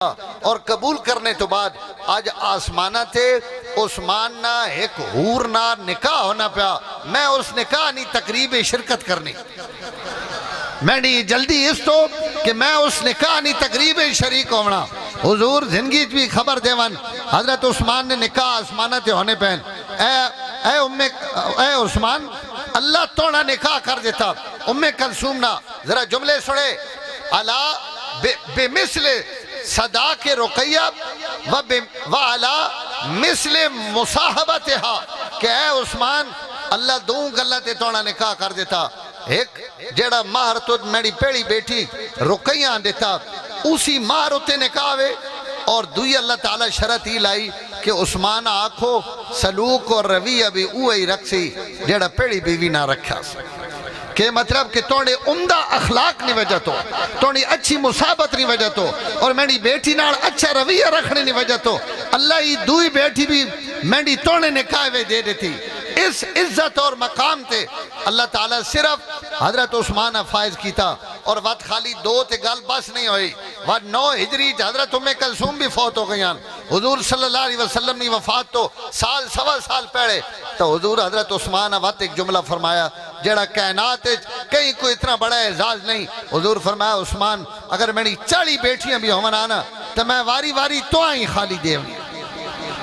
اور قبول کرنے تو بعد آج آسمانہ تھے عثمان نہ ایک حور نہ نکاح ہونا پیا میں اس نکاح نہیں تقریب شرکت کرنی میں نہیں جلدی اس تو کہ میں اس نکاح نہیں تقریب شریک ہونا حضور زندگی بھی خبر دیون حضرت عثمان نے نکاح آسمانہ تے ہونے پہن اے عثمان اللہ توڑا نکاح کر دیتا کلثوم نہ ذرا جملے سنے علا بمثل صداق رقیہ وعلا مثل مصاحبتها کہ اے عثمان اللہ دوں گلہ تے توڑا نکاح کر دیتا ایک جیڑا مہر تو میری پیڑی بیٹی رقیہ دیتا اسی مہر تے نکاح وے اور دوئی اللہ تعالی شرط ہی لائی کہ عثمان آنکھو سلوک اور رویہ بھی اوہی رکھسی جیڑا پیڑی بیوی نہ رکھا کہ مطلب کہ توڑے عمدہ اخلاق نہیں وجہ تو توڑی اچھی مصابت نہیں وجہ تو اور میری بیٹی نال اچھا رویہ رکھنے نہیں وجہ تو اللہ ہی دوئی بیٹی بھی میری توڑے نکاح وے دے دیتی اس عزت اور مقام تے اللہ تعالیٰ صرف حضرت عثمان فائز کیتا اور وقت خالی دو تے گل بس نہیں ہوئی وقت 9 ہجری حضرت کلثوم بھی فوت ہو گئیاں حضور صلی اللہ علیہ وسلم نے وفات تو سوا سال پہلے تو حضور حضرت عثمان وقت ایک جملہ فرمایا جڑا کائنات کہیں کوئی اتنا بڑا اعزاز نہیں حضور فرمایا عثمان اگر میری 40 بیٹیاں بھی ہوں آنا تو میں واری واری تو آئیں خالی دے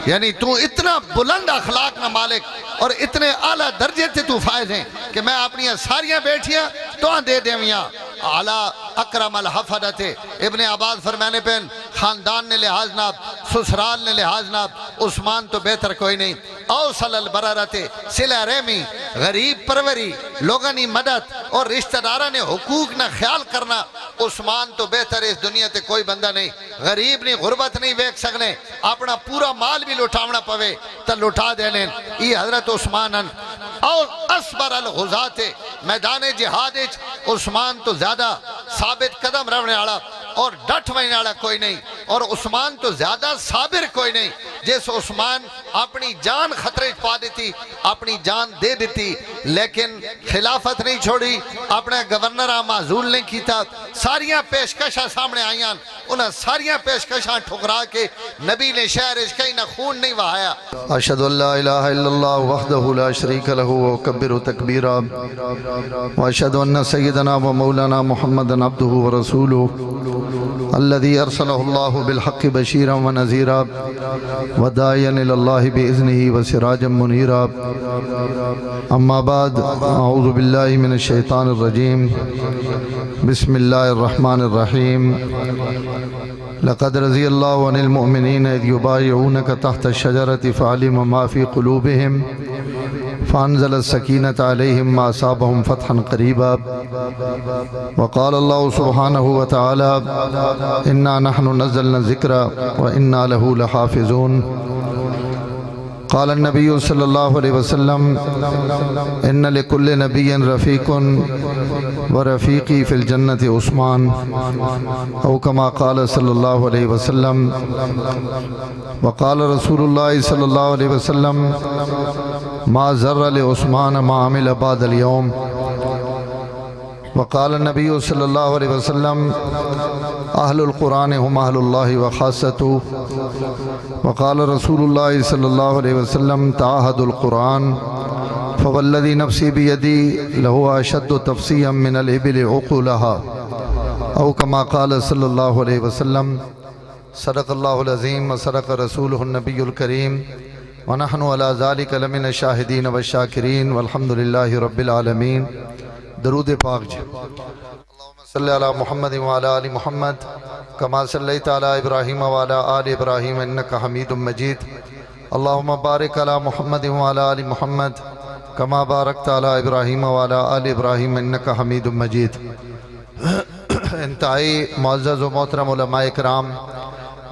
یعنی تو اتنا بلند اخلاق نہ مالک اور اتنے اعلیٰ درجے تھے تو فائز ہیں کہ میں اپنی ساریاں بیٹیاں تو دے دیویاں اعلیٰ اکرم الحفظت ابن عباس فرمانے پہن خاندان نے لحاظ ناب سسرال نے لحاظ ناب عثمان تو بہتر کوئی نہیں اوصل البرارت صلہ رحمی غریب پروری لوگانی مدد اور رشتہ دارہ نے حقوق نہ خیال کرنا عثمان تو بہتر اس دنیا تے کوئی بندہ نہیں غریب نہیں غربت نہیں ویک سکنے اپنا پورا مال بھی لٹھاونا پوے تا لٹھا دینے یہ حضرت عثمان اور اصبر الغزات میدان جہاد عثمان تو زیادہ ثابت قدم رہنے والا اور ڈٹ وہنے والا کوئی نہیں اور عثمان تو زیادہ صابر کوئی نہیں جیسے عثمان اپنی جان خطرے پا دیتی اپنی جان دے دیتی لیکن خلافت نہیں چھوڑی اپنے گورنر معزول نہیں کیتا ساریاں پیشکشاں سامنے آئیاں انہاں ساریاں پیشکشاں ٹھکرا کے نبی نے شہر کہیں نہ خون نہیں وہایا اشہد ان لا الہ الا اللہ وحدہ لا شریک لہ وکبر تکبیرا واشہد ان سیدنا و مولانا محمد عبدہ ورسولہ الذي أرسله الله بالحق بشيرا ونذيرا وداعيا إلى الله بإذنه وسراجا منيرا أما بعد أعوذ بالله من الشيطان الرجيم بسم الله الرحمن الرحيم لقد رضي الله عن المؤمنين إذ يبايعونك تحت الشجرة فعلم ما في قلوبهم فأنزل السكينة عليهم ما أصابهم فتحا قريبا وقال الله سبحانه وتعالى إنا نحن نزلنا الذكر وإنا له لحافظون قال النبي صلى الله عليه وسلم إن لكل نبي رفيق ورفيقي في الجنة عثمان أو كما قال صلى الله عليه وسلم وقال رسول الله صلى الله عليه وسلم ما زر لعثمان ما عمل بعد اليوم وقال النبي صلى الله عليه وسلم أهل القرآن هم أهل الله وخاصته وقال رسول الله صلى الله عليه وسلم تعاهدوا القرآن فوالذي نفسي بيدي له أشد تفصيا من الإبل عقولها أو كما قال صلى الله عليه وسلم صدق الله العظيم وصدق رسوله النبي الكريم ونحن على ذلك لمن الشاهدين والشاكرين والحمد لله رب العالمين درود پاک جی اللہم صلی علی محمد وعلی آل محمد کما صلیت علی ابراہیم وعلی آل ابراہیم انکا حمید مجید اللہم بارک علی محمد وعلی آل محمد کما بارکت علی ابراہیم وعلی آل ابراہیم انکا حمید مجید انتہائی معزز و محترم علماء اکرام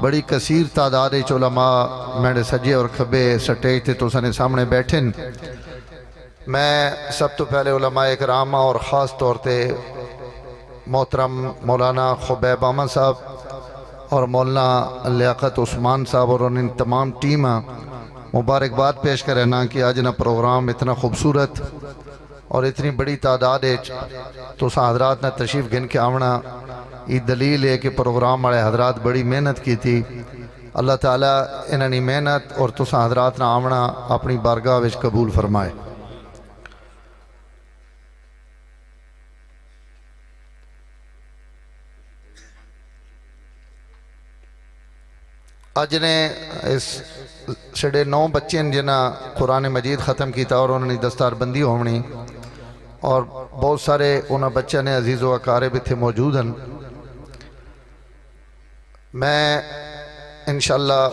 بڑی کثیر تعداد علماء میرے سجے اور کھبے سٹیج تھے تو سنے سامنے بیٹھن میں سب تو پہلے علماء اکرام اور خاص طور تے محترم مولانا خبیب احمد صاحب اور مولانا لیاقت عثمان صاحب اور ان تمام ٹیم مبارکباد پیش کرنا کہ آج نا پروگرام اتنا خوبصورت اور اتنی بڑی تعداد تو حضرات نے تشریف گن کے آونا یہ دلیل ہے کہ پروگرام والے حضرات بڑی محنت کی تھی. اللہ تعالیٰ انہوں محنت اور تساں حضرات نے آونا اپنی بارگاہ وچ قبول فرمائے. اج نے اس سڑے 9 بچے جنہاں قرآن مجید ختم کیتا اور انہوں نے دستار بندی ہونی اور بہت سارے انہاں بچے نے عزیز و اقارب تھے موجود ہیں. میں انشاءاللہ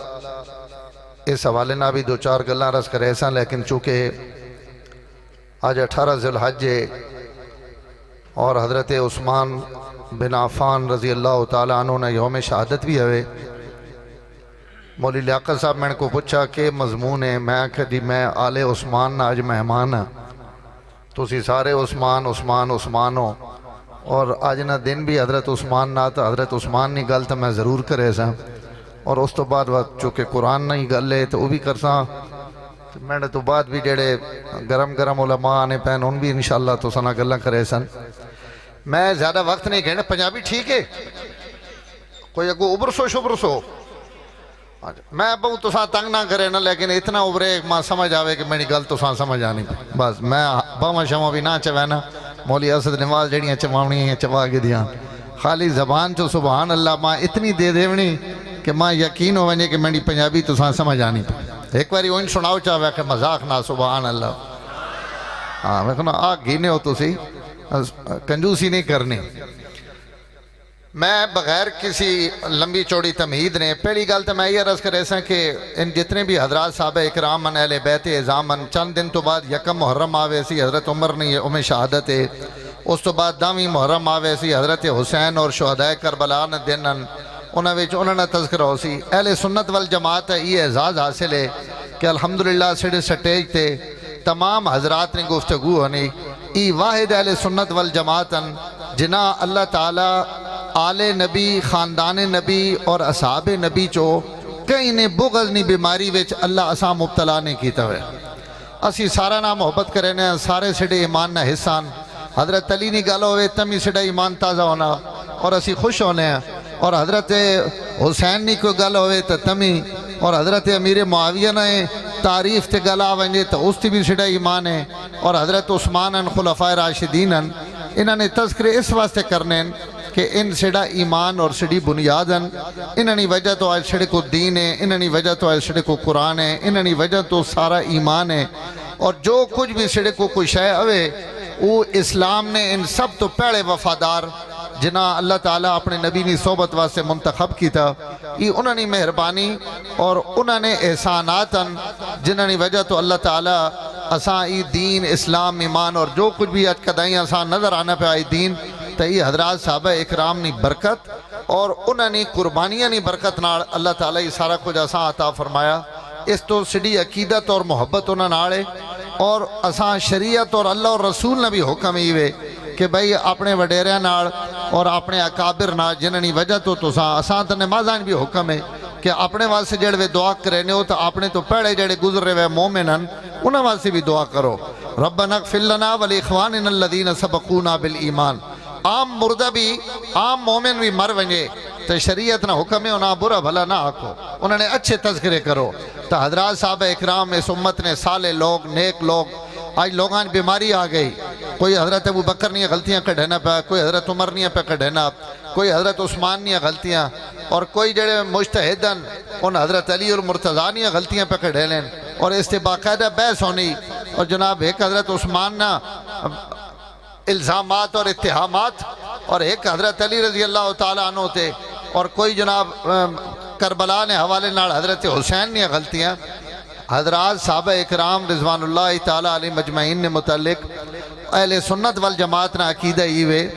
اس حوالے نہ بھی 2-4 گلاں رس کرے ساں، لیکن چونکہ آج 18 ذی الحج اور حضرت عثمان بن عفان رضی اللہ تعالیٰ عنہ نے یوم شہادت بھی ہوئے. مولی لیاقت صاحب میں نے کو پوچھا کہ مضمون ہے، میں کہا جی میں آل عثمان نہ آج مہمان ہاں، تو اسی سارے عثمان عثمان عثمان ہو اور آج نہ دن بھی حضرت عثمان نہ تو حضرت عثمان نہیں گل تو میں ضرور کرے ساں اور اس تو بعد چونکہ قرآن نہیں گل ہے تو وہ بھی کر ساں. میں نے تو بعد بھی جڑے گرم گرم علماء آنے پہن ان بھی انشاءاللہ تو سنا گلہ کرے سن. میں زیادہ وقت نہیں کہنا، پنجابی ٹھیک ہے، کوئی اگو ابرسو شبرسو میں بہت تو ساں تنگ نہ کرے نا، لیکن اتنا ابرے ماں سمجھ آوے کہ میری گل تو ساں سمجھ آنی بس. میں باواں شاواں بھی نہ چوینا، مولی اسد نواز جڑیاں چواونی ہیں چوا کے دیاں، خالی زبان چو سبحان اللہ ماں اتنی دے دیونی کہ ماں یقین ہو ونجے کہ میری پنجابی تو ساں سمجھ آنی. ایک باری وہی سناؤ چاہے کہ مذاق نہ سبحان اللہ. ہاں میں کہنا آ گینے ہو تو سی کنجوسی نہیں کرنی. میں بغیر کسی لمبی چوڑی تمہید نے پہلی گل تو میں یہ عرض کرے ساں کہ ان جتنے بھی حضرات صحابہ اکرام من اہل بیت اعظام من چند دن تو بعد یکم محرم آوے سی حضرت عمر نے ام شہادت ہے، اس تو بعد 10ویں محرم آوے سی حضرت حسین اور شہدائے کربلا نے دن انہوں نے تذکرہ ہو سی. اہل سنت والجماعت ہے یہ اعزاز حاصل ہے کہ الحمدللہ سڑے سٹیج تے تمام حضرات نے گفتگو ہونی. ای واحد اہل سنت والجماعت جنہ اللہ تعالیٰ آل نبی خاندان نبی اور اصحاب نبی چو کئی نے بغض نی بیماری وچ اللہ اساں مبتلا نہیں کیتا ہوئے. اسی سارا نہ محبت کرنے سارے سڑے ایمان نہ حصان. حضرت علی نہیں گل ہوئے تمی سڑا ایمان تازہ ہونا اور اسی خوش ہونے ہیں، اور حضرت حسین نہیں کوئی گل ہوئے تو تمی، اور حضرت امیر معاویہ نے تعریف تے گلا ونجے تو اس تی بھی سڑا ایمان ہے، اور حضرت عثمان ان خلفائے راشدین انہوں نے تذکرے اس واسطے کرنے کہ ان سڑا ایمان اور سڑی بنیاد ہیں. انہوں وجہ تو آج سڑے کو دین ہے، انہوں وجہ تو آج سڑے کو قرآن ہے، انہوں وجہ تو سارا ایمان ہے. اور جو کچھ بھی سڑے کو کوئی شے ہوئے وہ اسلام نے ان سب تو پہلے وفادار جنہ اللہ تعالیٰ اپنے نبی نے صحبت واسطے منتخب کی تھا. یہ انہوں نے مہربانی اور انہوں نے احسانات جنہوں نے وجہ تو اللہ تعالیٰ اساں ای دین اسلام ایمان اور جو کچھ بھی اج کدائیں اساں نظر آنا پہ آئی دین تو یہ حضرات صحابہ اکرام نی برکت اور انہوں نے قربانیاں نی برکت نال اللہ تعالیٰ یہ سارا کچھ اساں عطا فرمایا. اس تو سڑی عقیدت اور محبت انہوں نالے اور اساں شریعت اور اللہ اور رسول نے بھی حکم ہی ہوئے کہ بھئی اپنے وڈیریاں نال اور اپنے اکابر نال جنہی وجہ تو اساں تو نمازان بھی حکم ہے کہ اپنے واسطے جڑے وے دعا کرنے ہو تو اپنے تو پہلے جڑے گزر رہے مومنن انہاں واسطے بھی دعا کرو. ربنا اغفر لنا ولاخواننا الذین سبقونا بالایمان. عام مردہ بھی عام مومن بھی مر ونجے تو شریعت نہ حکم ہے انہاں برا بھلا نہ آکھو، انہوں نے اچھے تذکرے کرو. تو حضرات صحابہ اکرام اس امت نے صالح لوگ نیک لوگ آج لوگاں بیماری آ گئی. کوئی حضرت ابو بکر نہیں غلطیاں کڑھنا پہ، کوئی حضرت عمر نہیں پہ کڑھنا، کوئی حضرت عثمان نہیں غلطیاں، اور کوئی جڑے مجتہدن ان حضرت علی اور مرتضیٰ نہیں غلطیاں پہ کڑھلیں اور اس سے باقاعدہ بحث ہونی. اور جناب ایک حضرت عثمان نہ الزامات اور اتہامات اور ایک حضرت علی رضی اللہ تعالیٰ عنہ تھے، اور کوئی جناب کربلا نے حوالے نال حضرت حسین نے غلطیاں. حضرات صحابہ اکرام رضوان اللہ تعالیٰ علیہ مجمعین نے متعلق اہل سنت والجماعت نے عقیدہ یہ ہوئے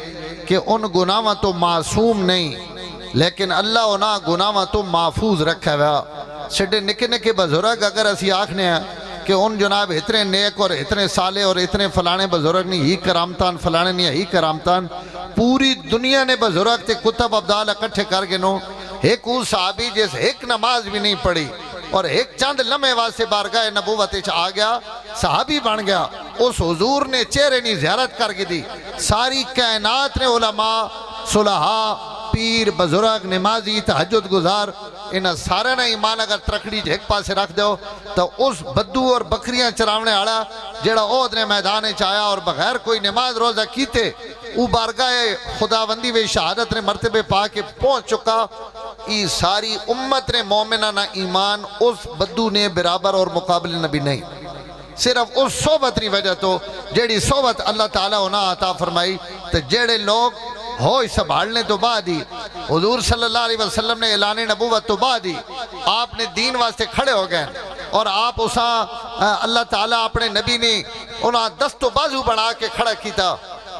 کہ ان گناہاں تو معصوم نہیں لیکن اللہ انہاں گناہاں تو محفوظ رکھا ہوا. سڈے نکے نکے بزرگ اگر اسی آکھنے ہیں کہ ان جناب اتنے نیک اور اتنے صالح اور اتنے فلانے بزرگ نہیں ہی کرامتان فلانے نہیں ہی کرامتان، پوری دنیا نے بزرگ تے کتب ابدال اکٹھے کر کے نو ایک او صحابی جیسے ایک نماز بھی نہیں پڑھی اور ایک چند لمحے واسطے بارگاہ نبوت آ گیا صحابی بن گیا اس حضور نے چہرے نہیں زیارت کر کے دی ساری کائنات نے علماء صلحاء پیر بزرگ نمازی تہجد گزار انہاں سارے نے ایمان اگر ترکڑی جھیک پاسے رکھ دیو تو اس بدو اور بکریاں چراونے آڑا جیڑا عہد نے میدانے چاہیا اور بغیر کوئی نماز روزہ کیتے او بارگاہ خداوندی و شہادت نے مرتبے پا کے پہنچ چکا ای ساری امت نے مومنہ نہ ایمان اس بدو نے برابر اور مقابل نبی نہیں صرف اس صحبت نہیں وجہ تو جیڑی صحبت اللہ تعالیٰ انہاں عطا فرمائی تو جیڑے لوگ ہوئی سنبھالنے تو بعد ہی حضور صلی اللہ علیہ وسلم نے اعلان نبوت تو بعد ہی آپ نے دین واسطے کھڑے ہو گئے اور آپ اساں اللہ تعالیٰ اپنے نبی نے انہاں دست و بازو بنا کے کھڑا کیتا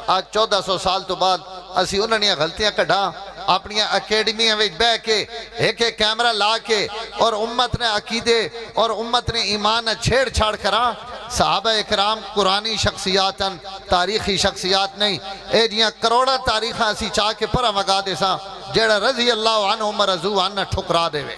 آج 1400 سال تو بعد اسی انہوں نے غلطیاں کڑھا اپنی اکیڈمیاں وچ بہ کے ایک کیمرہ لا کے اور امت نے عقیدے اور امت نے ایمان چھیڑ چھاڑ کرا صحابہ اکرام قرآنی شخصیات تاریخی شخصیات نہیں اے جیاں کروڑا تاریخاں اسی چاہ کے پرہ مگا دے ساں جیڑا رضی اللہ عنہم رضو عنہ ٹھکرا دے وے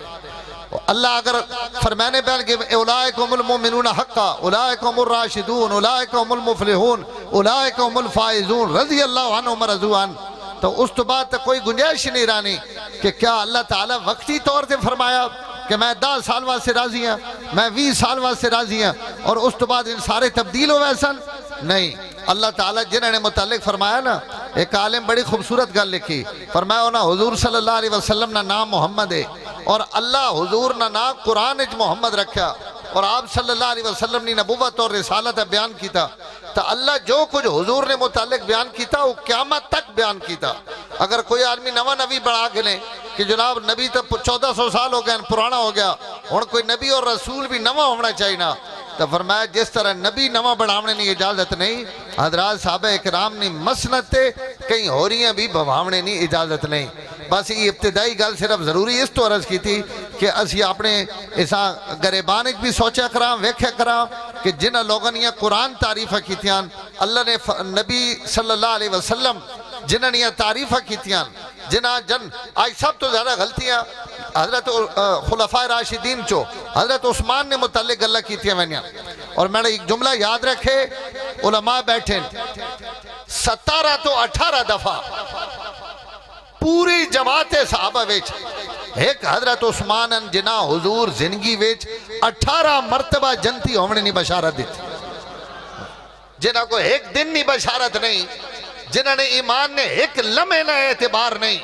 اللہ اگر فرمانے بیان کہ اولائکم المؤمنون حقا اولائکم الراشدون اولائکم المفلحون اولائکم الفائزون رضی اللہ عنہم رضو عنہ تو اس تو بعد تک کوئی گنجائش نہیں رانی کہ کیا اللہ تعالیٰ وقتی طور سے فرمایا کہ میں 10 سال واسطے راضی ہیں میں 20 سال واسطے راضی ہیں اور اس تو بعد ان سارے تبدیل ہو ویسن نہیں اللہ تعالیٰ جنہوں نے متعلق فرمایا نا ایک عالم بڑی خوبصورت گل لکھی فرمایا ہونا حضور صلی اللہ علیہ وسلم نا نام محمد ہے اور اللہ حضور نا نام قرآن اچ محمد رکھا اور آپ صلی اللہ علیہ وسلم نے نبوت اور رسالت بیان کیتا تو اللہ جو کچھ حضور نے متعلق بیان کیتا وہ قیامت تک بیان کیتا اگر کوئی آدمی نواں نبی بڑھا کے لیں کہ جناب نبی تو 1400 سال ہو گئے پرانا ہو گیا اور کوئی نبی اور رسول بھی نواں ہونا چاہیے نا تو فرمایا جس طرح نبی نواں بڑھاونے نہیں اجازت نہیں حضرات صحابہ اکرام نے مسنت تے کہیں ہو رہی ہیں بھی بھاونے نہیں اجازت نہیں بس یہ ابتدائی گل صرف ضروری اس تو عرض کی تھی کہ اسی اپنے ایسا گریبان بھی سوچا کرا ویکھیا کرا کہ جنہ لوگوں نے قرآن تعریفہ کیتیاں اللہ نے نبی صلی اللہ علیہ وسلم جنہ نے تعریفہ کیتیاں جنہ جن آج سب تو زیادہ غلطیاں حضرت خلفاء راشدین چو حضرت عثمان نے متعلق اللہ کیتیاں وینیاں اور میں نے ایک جملہ یاد رکھے علماء بیٹھیں 17 تو 18 دفعہ پوری جماعت صحابہ ویچ ایک حضرت عثمان جنہ حضور زندگی ویچ 18 مرتبہ جنتی ہونے نہیں بشارت دیتی جنہ کو ایک دن نہیں بشارت نہیں جنہ نے ایمان نے ایک لمحے نہ اعتبار نہیں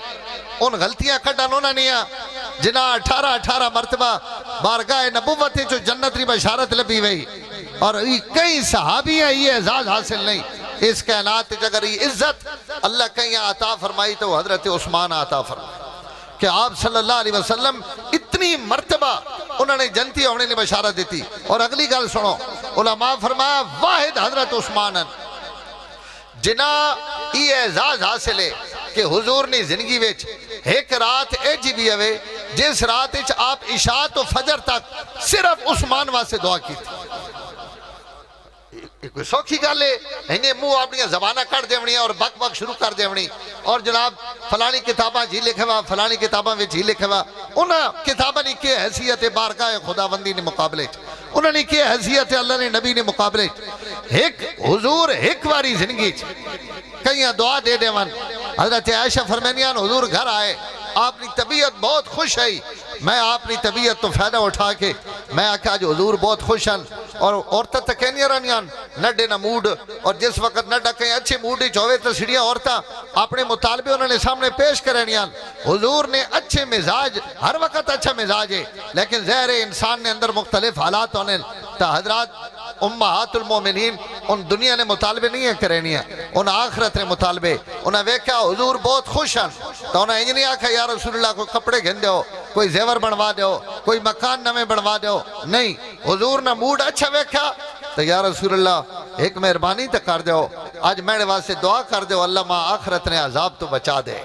ان غلطیاں کٹانونا نہیں جنہ 18 مرتبہ بارگاہ نبوت جو جنت ری بشارت لبی ہوئی اور کئی صحابیاں یہ اعزاز حاصل نہیں اس کائنات اگر یہ عزت اللہ کہیں عطا فرمائی تو حضرت عثمان عطا فرمائی کہ آپ صلی اللہ علیہ وسلم اتنی مرتبہ انہوں نے جنتی ہونے نے بشارت دیتی اور اگلی گل سنو علماء فرمایا واحد حضرت عثمان جنہ یہ اعزاز حاصل ہے کہ حضور نے زندگی ویچ ایک رات اے جی بھی ہوئے جس رات اچ آپ عشاء تو فجر تک صرف عثمان واسے دعا کی تھی کوئی سوکھی گل ہے انہیں منہ اپنی زبانہ کر دیونی اور بک بک شروع کر دیونی اور جناب فلانی کتاباں جی لکھے ہوا فلانی کتاباں میں جی لکھے ہوا انہاں کتاباں نے کی حیثیت بارگاہ خداوندی نے مقابلے انہوں نے کی حیثیت اللہ نے نبی نے مقابلے ایک حضور ایک واری زندگی کہیں دعا دے دے ون حضرت عائشہ فرمینیان حضور گھر آئے آپ نے طبیعت بہت خوش ہے میں آپ نے طبیعت تو فائدہ اٹھا کے میں آکھا جو حضور بہت خوش ہیں اور عورتہ تکینی رہنیان نڈے نہ موڈ اور جس وقت نڈا کہیں اچھے موڈی چوہے تو سڑیاں عورتہ اپنے مطالبے انہوں نے سامنے پیش کرنیان حضور نے اچھے مزاج ہر وقت اچھا مزاج ہے لیکن ظاہر انسان نے اندر مختلف حالات ہونے تا حضرات امہات المومنین ان دنیا نے مطالبے نہیں کرنی ہیں ان آخرت نے مطالبے انہیں ویکھا حضور بہت خوش ہیں تو انہیں یہ نہیں آکھا یا رسول اللہ کوئی کپڑے گھن دیو کوئی زیور بنوا دیو کوئی مکان نمے بنوا دیو نہیں حضور نے موڈ اچھا ویکھا تو یا رسول اللہ ایک مہربانی تک کر دیو آج میرے واسطے دعا کر دیو اللہ ماں آخرت نے عذاب تو بچا دے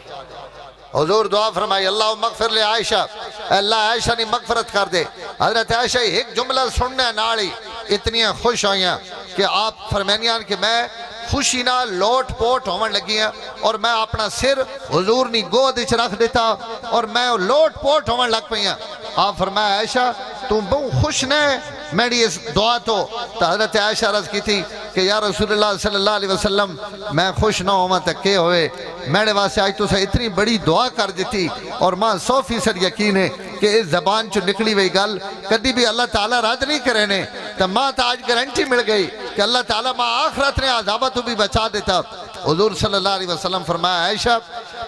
حضور دعا فرمائی اللہ مغفر لے عائشہ اللہ عائشہ نے مغفرت کر دے حضرت عائشہ ایک جملہ سننے ناڑی اتنی خوش ہوئیاں کہ آپ فرمینیان کہ میں خوشی نہ لوٹ پوٹ ہونے لگی ہیں اور میں اپنا سر حضور نے گود اچھ رکھ دیتا اور میں لوٹ پوٹ ہونے لگ پئی ہیں آپ فرمایا عائشہ تم بہت خوش نہیں میری اس دعا تو حضرت عائشہ عرض کی تھی کہ یا رسول اللہ صلی اللہ علیہ وسلم میں خوش نہ ہوں تکے ہوئے میرے واسے آج تو سے اتنی بڑی دعا کر دیتی اور ماں 100% یقین ہے کہ اس زبان چو نکلی ہوئی گل کدی بھی اللہ تعالیٰ رد نہیں کرے نے تو ماں تا آج گارنٹی مل گئی کہ اللہ تعالیٰ ماں آخرت نے عذابہ تو بھی بچا دیتا۔ حضور صلی اللہ علیہ وسلم فرمایا عائشہ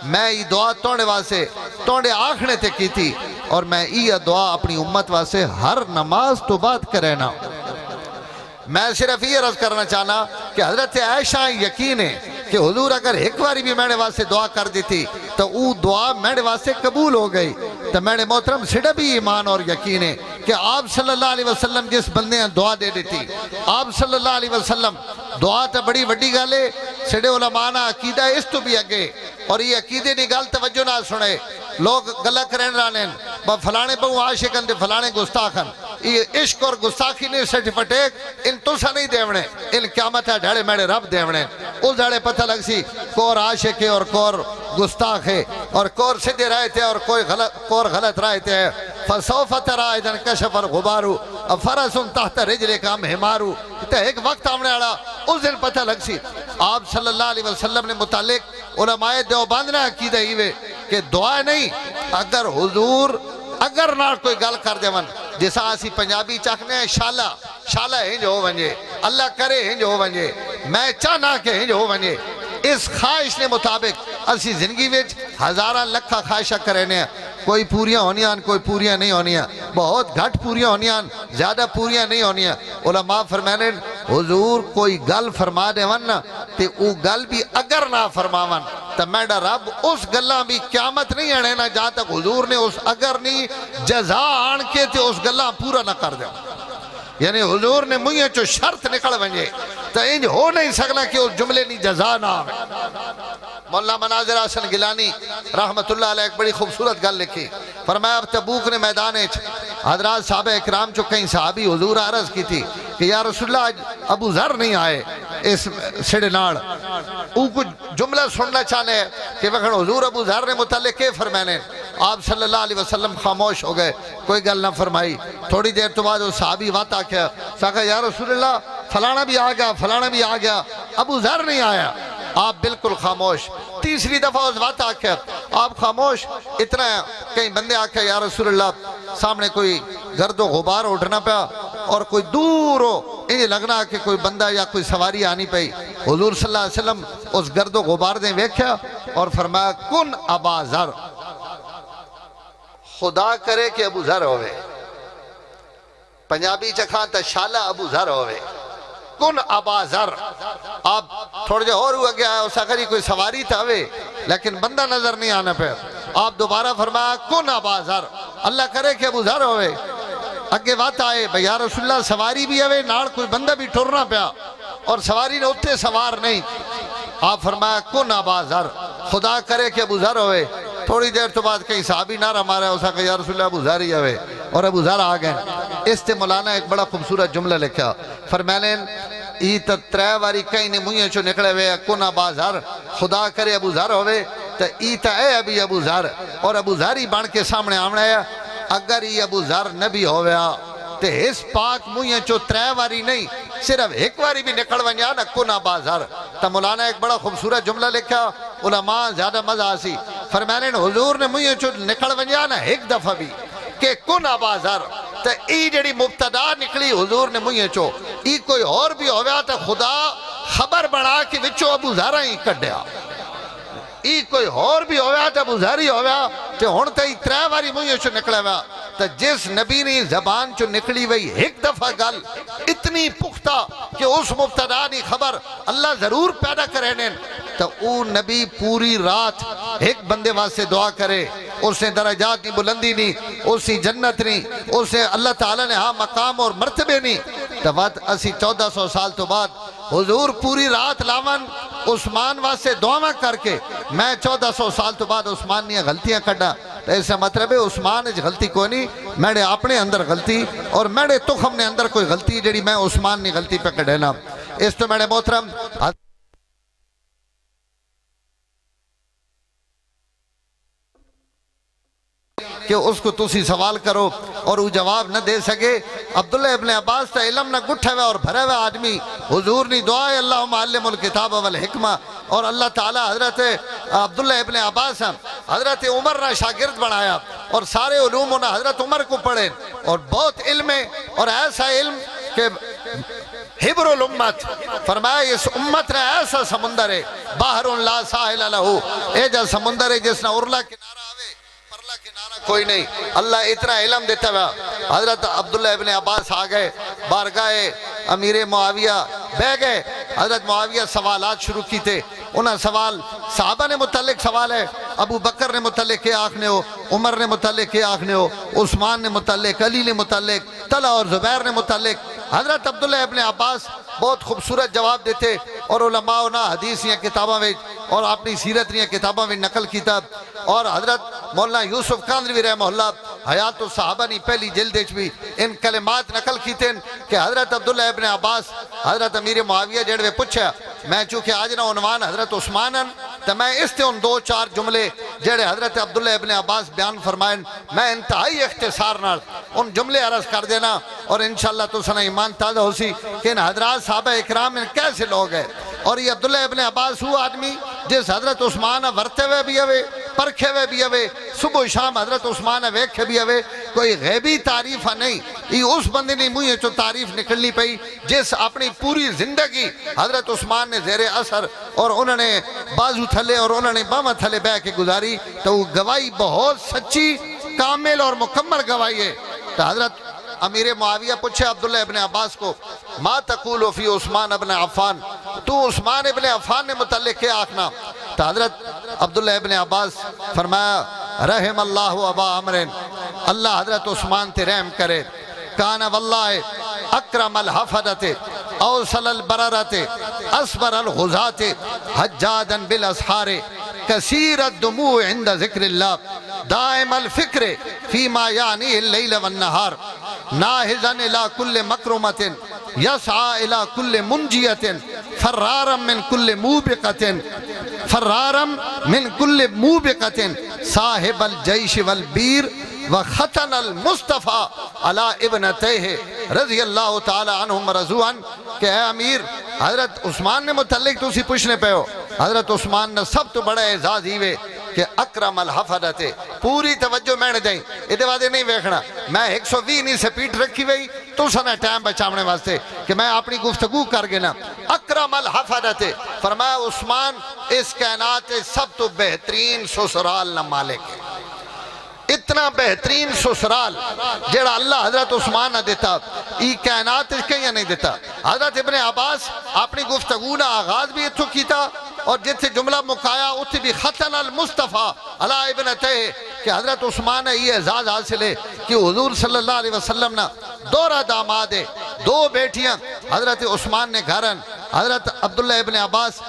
میں یہ دعا توڑے واسے توڑے آخنے تے کی تھی اور میں یہ دعا اپنی امت واسے ہر نماز تو بعد کرے نا۔ میں صرف یہ عرض کرنا چاہنا کہ حضرت عائشہ یقین ہے کہ حضور اگر ایک باری بھی میرے واسے دعا کر دیتی تو وہ دعا میرے واسے قبول ہو گئی۔ تو میرے محترم سڑا بھی ایمان اور یقین ہے کہ آپ صلی اللہ علیہ وسلم جس بندے ہیں دعا دے دیتی آپ صلی اللہ علیہ وسلم دعا تا بڑی وڈی گالے سڑے علماء نا عقیدہ اس تو بھی اگے اور یہ عقیدے نہیں گال توجہ نہ سنے لوگ گلہ کریں رانیں فلانے بہو عاشقن دے فلانے گستاخن یہ عشق اور گستاخی نے سرٹیفکیٹ ان تو سا نہیں دیونے ان قیامت ہے ڈھڑے میرے رب دیونے اس ڈھڑے پتہ لگ سی کور عاشق ہے اور کور گستاخ ہے اور کور سدھے رہے تھے اور کور غلط رہے تھے فَسَوْفَ تَرَا اِذَنْ كَشَفَ الْغُبَارُ فَرَسٌ تَحْتَ رِجْلِكَ حِمَارُ تو ایک وقت آمنے آڑا اس دن پتہ لگ سی آپ صلی اللہ علیہ وسلم نے متعلق علماء دیوبند نے عقیدہ ہی کہ دعا نہیں اگر حضور اگر نہ کوئی گل کر دے ون جیسا آسی پنجابی چاکنے ہیں شالہ ہنج ہو ونجے اللہ کرے ہنج ہو ونجے میں چاہنا کہ ہنج ہو ونجے اس خواہش نے مطابق اسی زندگی وچ ہزارہ لکھا خواہشہ کرینے کوئی پوریاں ہونیاں کوئی پوریاں نہیں ہونیاں بہت گھٹ پوریاں ہونیاں زیادہ پوریاں نہیں ہونیاں علماء فرمانے حضور کوئی گل فرما دے ون تے او گل بھی اگر نہ فرماون تو میڈا رب اس گلہ بھی قیامت نہیں آنے نا جہاں تک حضور نے اس اگر نہیں جزا آن کے تے اس گلہ پورا نہ کر دے یعنی حضور نے مجھے چو شرط نکل ونجے تو انج ہو نہیں سکنا کہ اس جملے نہیں جزا نہ آوے مولانا مناظر حسن گیلانی رحمت اللہ علیہ ایک بڑی خوبصورت گل لکھی فرمایا اب تبوک نے میدانے حضرات صحابہ اکرام چو کہیں صحابی حضور عرض کی تھی کہ یا رسول اللہ آج ابو ذر نہیں آئے اس سڑے ناڑ او کچھ جملہ سننا چاہنے کہ وقت حضور ابو ذر نے متعلق کے فرمانے آپ صلی اللہ علیہ وسلم خاموش ہو گئے کوئی گل نہ فرمائی تھوڑی دیر تو بعد وہ صحابی وات آکھیا کہا یا رسول اللہ فلانا بھی آ گیا ابو ذر نہیں آیا آپ بالکل خاموش تیسری دفعہ اس وقت آکھیا آپ خاموش اتنا کئی بندے آکھیا یا رسول اللہ سامنے کوئی گرد و غبار اٹھنا پیا اور کوئی دور ہو انہیں لگنا کہ کوئی بندہ یا کوئی سواری آنی پئی حضور صلی اللہ علیہ وسلم اس گرد و غبار دیں ویکھیا اور فرمایا کن ابا ذر خدا کرے کہ ابو ذر ہوئے پنجابی چکھاں تا شالہ ابو ذر ہوئے کن ابا ذر آپ تھوڑے جو اور ہوا گیا ہے اس اگر ہی کوئی سواری تھا ہوئے لیکن بندہ نظر نہیں آنا پہ آپ دوبارہ فرمایا کن ابا ذر اللہ کرے کہ ابو ذر ہوئے اگے بات آئے بھئی یا رسول اللہ سواری بھی ہوئے ناڑ کوئی بندہ بھی ٹھرنا پیا اور سواری نے اتنے سوار نہیں آپ فرمایا کن ابا ذر خدا کرے کہ ابو ذر ہوئے تھوڑی دیر تو بعد کہیں صحابی نہ رمارا ہے اسا کہ یا رسول اللہ ابو ذر ہی ہوئے اور ابو ذر آگئے اس تے مولانا ایک بڑا خوبصورت جملہ لکھا فرمائنے ای تا ترے واری کہیں نے مجھے چو نکلے ہوئے کن ابا ذر خدا کرے ابو ذر ہوئے تا ای تا اے ابھی ابو ذر اور ابو ذر ہی بان کے سامنے آمنے ہے اگر ای ابو ذر نبی ہوئے تے اس پاک مجھے چو ترے واری نہیں صرف ایک واری بھی نکل ونیا نا کن ابا ذر تا مولانا ایک بڑا خوبصورت جملہ لکھا علماء زیادہ مزہ آسی فرمانے حضور نے مجھے چو نکل ونیا نا ایک دفعہ بھی کہ کن ابا ذر تا ای جڑی مبتدا نکلی حضور نے مجھے چو ای کوئی اور بھی ہویا تا خدا خبر بڑھا کہ وچو ابو ذر ہی کڈیا ای کوئی اور بھی ہویا تا ابو ذر ہی ہویا تے ہونتا ہی ترے واری مجھے چو نکلے ہویا تا جس نبی نے زبان چو نکلی وئی ایک دفعہ گل اتنی پختہ کہ اس مبتدا نہیں خبر اللہ ضرور پیدا کرنے تو او نبی پوری رات ایک بندے واسے دعا کرے اس نے درجات نہیں بلندی نہیں اس نے جنت نہیں اس نے اللہ تعالیٰ نے ہاں مقام اور مرتبے نہیں تو بات اسی 1400 سال تو بعد حضور پوری رات لاون عثمان واسے دعا کر کے میں 1400 سال تو بعد عثمان نے غلطیاں کڑا تو ایسا مطلب ہے عثمان نے غلطی کوئی نہیں میں نے اپنے اندر غلطی اور میں نے تخم نے اندر کوئی غلطی جڑی میں عثمان نے غلطی پہ کڑینا اس تو میں نے محترم کہ اس کو تسی سوال کرو اور وہ جواب نہ دے سکے. عبداللہ ابن عباس تا علم نہ گٹھے ہوئے اور بھرے ہوئے آدمی. حضور نے دعا ہے اللہم علم الکتاب والحکمہ، اور اللہ تعالیٰ حضرت عبداللہ ابن عباس حضرت عمر نے شاگرد بنایا اور سارے علوم انہیں حضرت عمر کو پڑھے، اور بہت علم ہے، اور ایسا علم کہ حبر الامت فرمایا اس امت نے ایسا سمندر ہے باہر لا ساحل لہو، اے جا سمندر ہے جس نے ارلا کنارہ آوے پرلا کنارہ کوئی نہیں. اللہ اتنا علم دیتا ہوا. حضرت عبداللہ ابن عباس آگئے بارگاہ امیر معاویہ بہ گئے. حضرت معاویہ سوالات شروع کی تھے. انہاں سوال صحابہ نے متعلق سوال ہے، ابو بکر نے متعلق کیا آخنے ہو، عمر نے متعلق کیا آخنے ہو، عثمان نے متعلق، علی نے متعلق، طلحہ اور زبیر نے متعلق. حضرت عبداللہ ابن عباس بہت خوبصورت جواب دیتے، اور علماء نے حدیث یا کتاباں میں اور اپنی سیرت یا کتاباں میں نقل کیتا. اور حضرت مولانا یوسف کاندھلوی رحمہ اللہ حیات الصحابہ نے پہلی جلد بھی ان کلمات نقل کیتے کہ حضرت عبداللہ ابن عباس حضرت امیر معاویہ جڑوے پوچھا میں چونکہ آج نہ عنوان حضرت عثمان تو میں اس تے ان دو چار جملے جڑے حضرت عبداللہ ابن عباس بیان فرمائیں میں انتہائی اختصار نال ان جملے عرض کر دینا، اور انشاءاللہ تو سنا ایمان تازہ ہو سی کہ ان حضرات صحابہ اکرام ان کیسے لوگ ہیں. اور یہ عبداللہ ابن عباس وہ آدمی جس حضرت عثمان ورتے ہوئے بھی ہوئے، پرکھے ہوئے بھی ہوئے، صبح شام حضرت عثمان ویکھے بھی ہوئے. کوئی غیبی تعریف نہیں، یہ اس بندے نے منہ چو تعریف نکلنی پئی جس اپنی پوری زندگی حضرت عثمان نے زیر اثر اور انہوں نے بازو تھلے اور انہوں نے باما تھلے بہ کے گزاری. تو وہ گواہی بہت سچی کامل اور مکمل گواہی ہے. تو حضرت امیر معاویہ پوچھے عبداللہ ابن عباس کو ما تقول فی عثمان ابن عفان، تو عثمان ابن عفان نے متعلق کیا آخنا. تو حضرت عبداللہ ابن عباس فرمایا رحم اللہ ابا عمر، اللہ حضرت عثمان تے رحم کرے. کانا واللہ اکرم الحفظت اوصل البررت اصبر الغزات حجادا بالاسحار کثیر الدموع عند ذکر اللہ دائم الفکر فیما یعنی اللیل والنہار ناہزا الى کل مکرمت یسعى الى کل منجیت فرارا من کل موبقت صاحب الجیش والبیر وختن المصطفیٰ علی ابنتیہ رضی اللہ تعالی عنہم رضوان. کہ اے امیر حضرت عثمان نے متعلق تو اسی پوچھنے پہ ہو. حضرت عثمان نے سب تو بڑا اعزاز ہیوے کہ اکرم الحفظت پوری توجہ میں نے دیں ادھے وعدے نہیں ویکھنا. میں 120 نہیں سے پیٹ رکھی ہوئی تو سنا ٹائم بچاونے واسطے کہ میں اپنی گفتگو کر گنا. اکرم الحفظت فرمایا عثمان اس کائنات سب تو بہترین سسرال نہ مالک ہے. اتنا بہترین سسرال جڑا اللہ حضرت عثمان نہ دیتا ای کائنات اس کہیں نہیں دیتا. حضرت ابن عباس اپنی گفتگو نہ آغاز بھی اتھو کیتا اور جتھے جملہ مکایا اتھے بھی ختن المصطفیٰ علی ابنتیہ کہ حضرت عثمان نے یہ اعزاز حاصل ہے کہ حضور صلی اللہ علیہ وسلم نے دورہ داماد ہے، دو بیٹیاں حضرت عثمان نے گھرن. حضرت عبداللہ ابن عباس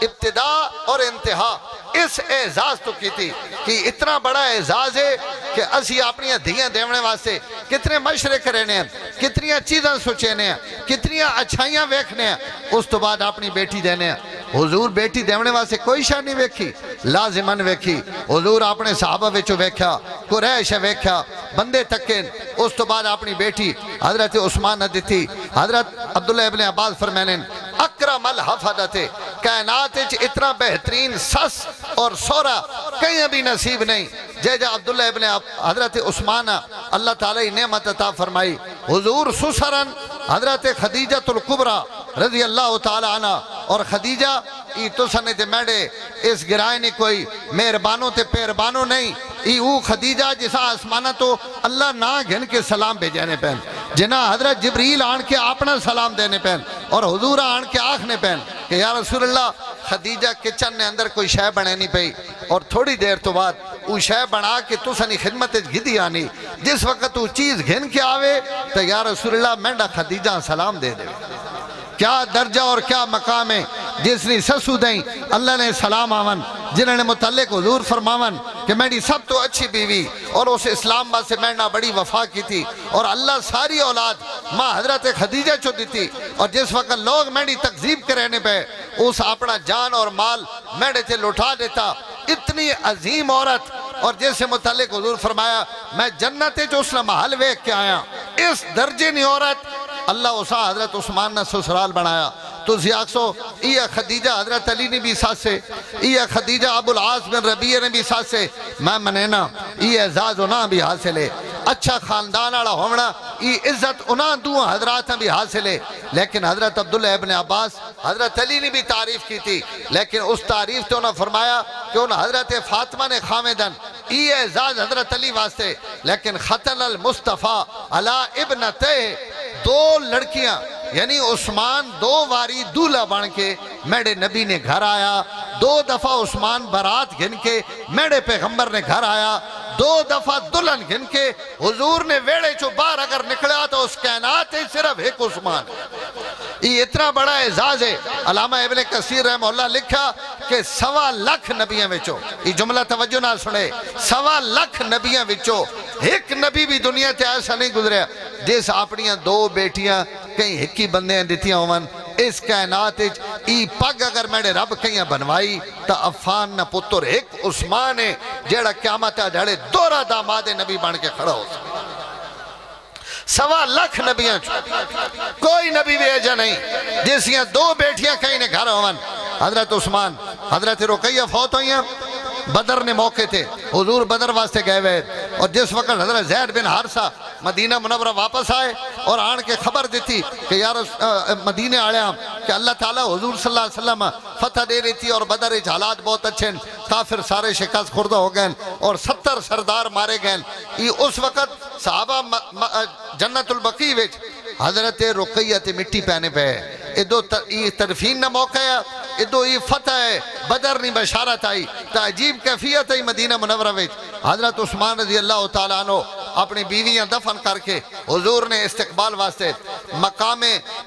ابتدا اور انتہا اس اعزاز تو کی تھی کہ اتنا بڑا اعزاز ہے کہ اسی اپنی دھیاں دیونے واسطے کتنے مشرق رہنے ہیں، کتنی چیزاں سوچینے ہیں، کتنی اچھائیاں ویکھنے ہیں، اس تو بعد اپنی بیٹی دینے ہیں. حضور بیٹی دیونے واسطے کوئی شاہ نہیں ویکھی، لازمن ویکھی. حضور اپنے صحابہ ویچو ویکھا، قریش ویکھا، بندے تکین، اس تو بعد اپنی بیٹی حضرت عثمان نے دیتی. حضرت عبداللہ ابن عباس فرمائیں اکرم الحفظت کائنات اتنا بہترین سس اور سورا کہیں بھی نصیب نہیں جیجا عبداللہ ابن حضرت عثمان اللہ تعالی نعمت عطا فرمائی. حضور سسرن حضرت خدیجہ الکبریٰ رضی اللہ تعالی عنہ اور خدیجہ ای تو سنے تے میڈے اس گرائے نہیں کوئی مہربانوں تے پیربانوں نہیں. ای او خدیجہ جسا آسمانہ تو اللہ نہ گھن کے سلام بھیجانے پہن جنہ حضرت جبریل آن کے اپنا سلام دینے پہن اور حضور آن کے آنکھنے پہن کہ یا رسول اللہ خدیجہ کچن نے اندر کوئی شے بنے نہیں پئی اور تھوڑی دیر تو بعد وہ شے بنا کے تو سنی خدمت گھدی آنی. جس وقت وہ چیز گھن کے آوے تو یا رسول اللہ مینڈا خدیجہ سلام دے دے. کیا درجہ اور کیا مقام ہے جس نے سسو دیں اللہ نے سلام آون جنہوں نے متعلق حضور فرماون کہ میری سب تو اچھی بیوی اور اس اسلام با سے میں نے بڑی وفا کی تھی اور اللہ ساری اولاد ماں حضرت خدیجہ چو دیتی. اور جس وقت لوگ میری تکذیب کے رہنے پہ اس اپنا جان اور مال میرے تھے لٹا دیتا. اتنی عظیم عورت اور جس سے متعلق حضور فرمایا میں جنت جو اس نے محل ویک کے آیا اس درجے نہیں عورت اللہ اسا حضرت عثمان نے سسرال بنایا تو زیاکسو یہ خدیجہ حضرت علی نے بھی ساتھ سے یہ خدیجہ ابو العاص بن ربیعہ نے بھی ساتھ سے میں منینا یہ اعزاز انہاں بھی حاصل ہے اچھا خاندان آڑا ہونا یہ عزت انہاں دو حضرات بھی حاصل ہے لیکن حضرت عبداللہ ابن عباس حضرت علی نے بھی تعریف کی تھی لیکن اس تعریف تو انہوں فرمایا کہ انہوں حضرت فاطمہ نے خامدن یہ اعزاز حضرت علی واسطے لیکن ختن المصطفیٰ علی ابنتے دو لڑکیاں یعنی عثمان دو واری دولہ بن کے میرے نبی نے گھر آیا دو دفعہ عثمان برات گھن کے میرے پیغمبر نے گھر آیا دو دفعہ دلہن گھن کے حضور نے ویڑے چو بار اگر نکلا تو اس کائنات صرف ایک عثمان یہ اتنا بڑا اعزاز ہے علامہ ابن کثیر رحمہ اللہ لکھا کہ 1.25 لاکھ نبیاں وچو یہ جملہ توجہ نہ سنے 1.25 لاکھ نبیاں وچو ایک نبی بھی دنیا تے ایسا نہیں گزریا جس اپنیاں دو بیٹیاں کہیں ہکی بندیاں دیتیاں ہومن اس کائنات ای پگ اگر میرے رب کہیں بنوائی تا عفان نہ پتر ایک عثمان ہے جیڑا قیامت جڑے دورہ داماد نبی بن کے کھڑا ہو 1.25 لاکھ نبیاں کوئی نبی بھی ایجا نہیں جیسیاں دو بیٹیاں کہیں نے گھر ہومن حضرت عثمان حضرت رقیہ فوت ہوئی ہیں بدر نے موقع تھے حضور بدر واسطے گئے ہوئے اور جس وقت حضرت زید بن حارثہ مدینہ منورہ واپس آئے اور آن کے خبر دیتی کہ یار مدینہ آڑیا کہ اللہ تعالیٰ حضور صلی اللہ علیہ وسلم فتح دے رہی تھی اور بدر حالات بہت اچھے ہیں کافر سارے شکست خوردہ ہو گئے اور 70 سردار مارے گئے یہ اس وقت صحابہ جنت البقیع وچ حضرت رقیہ تے مٹی پہنے پہ ہے ادو ترفین نہ موقع ہے ادو یہ فتح ہے بدر نہیں بشارت آئی تا عجیب کیفیت ہے مدینہ منورہ وچ حضرت عثمان رضی اللہ تعالیٰ عنہ اپنی بیویاں دفن کر کے حضور نے استقبال واسطے مقام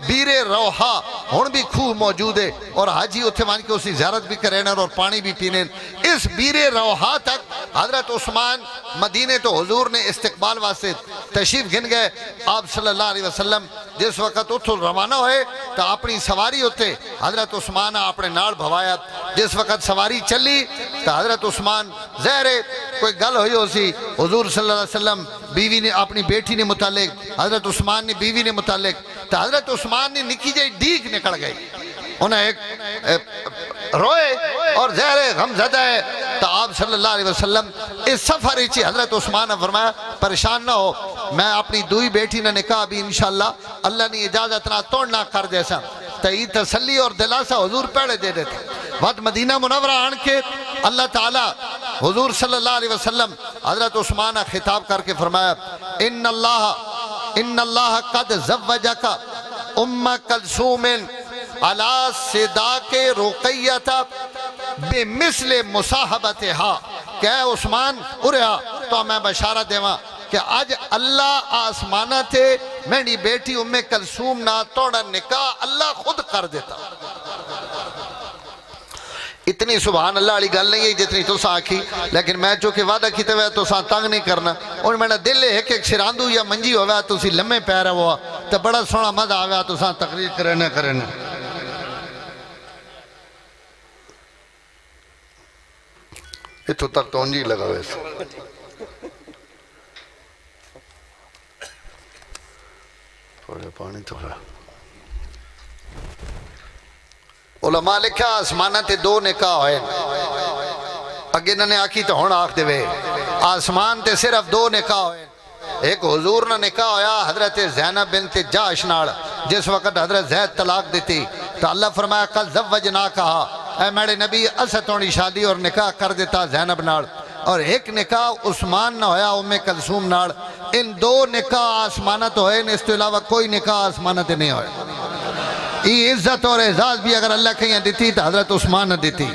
بیر روحا ہون بھی خوہ موجود ہے اور حاجی اتھے مان کے اسی زیارت بھی کریں اور پانی بھی پینے اس بیر روحا تک حضرت عثمان مدینے تو حضور نے استقبال واسطے تشریف گھن گئے آپ صلی اللہ علیہ وسلم جس وقت اتھو روانہ ہوئے تو اپنی سواری ہوتے حضرت عثمان اپنے ناڑ بھوایا جس وقت سواری چلی تو حضرت عثمان زہر کوئی گل ہوئی ہو سی حضور صلی اللہ علیہ وسلم بیوی نے اپنی بیٹی نے متعلق حضرت عثمان نے بیوی نے متعلق تو حضرت عثمان نے نکی جائے ڈیگ نکل گئی انہیں ایک روئے اور زہر غم زدہ ہے تو آپ صلی اللہ علیہ وسلم اس سفر ہی حضرت عثمان نے فرمایا پریشان نہ ہو میں اپنی دوئی بیٹی نے نکاح بھی انشاءاللہ اللہ نے اجازت نہ توڑنا کر جیسا تو یہ تسلی اور دلاسہ حضور پیڑے دے دیتے وقت مدینہ منورہ آن کے اللہ تعالیٰ حضور صلی اللہ علیہ وسلم حضرت عثمان خطاب کر کے فرمایا ان اللہ قد زوجک ام کلثوم علی صداق رقیہ بمثل مصاحبتها کہ اے عثمان ارہا تو میں بشارت دیواں کہ آج اللہ آسمانہ تھے میری بیٹی ام کلثوم نہ توڑا نکاح اللہ خود کر دیتا اتنی سبحان اللہ علی گل نہیں ہے جتنی تو سا آکھی لیکن میں چونکہ وعدہ کیتے ہوئے تو سا تنگ نہیں کرنا اور میرا دل ہے کہ ایک شراندو یا منجی ہوئے تو اسی لمحے پیرا ہوا تو بڑا سونا مزہ آویا تو سا تقریر کرنا اتو تک تو انجی لگا ویسے تھوڑے پانی تو ہے علماء لکھا آسمانہ تے دو نکاح ہوئے اگے انہوں نے آکی تو ہون آکھ دے وے آسمان تے صرف دو نکاح ہوئے ایک حضور نے نکاح ہویا حضرت زینب بنت جاش ناڑ جس وقت حضرت زید طلاق دیتی تو اللہ فرمایا قد زوجنا کہا اے میرے نبی اسطونی شادی اور نکاح کر دیتا زینب ناڑ اور ایک نکاح عثمان نہ ہویا ام کلثوم ناڑ ان دو نکاح آسمانت ہوئے اس تو علاوہ کوئی نکاح آسمانت نہیں ہوئے یہ عزت اور اعزاز بھی اگر اللہ کہیں دیتی تو حضرت عثمان نے دیتی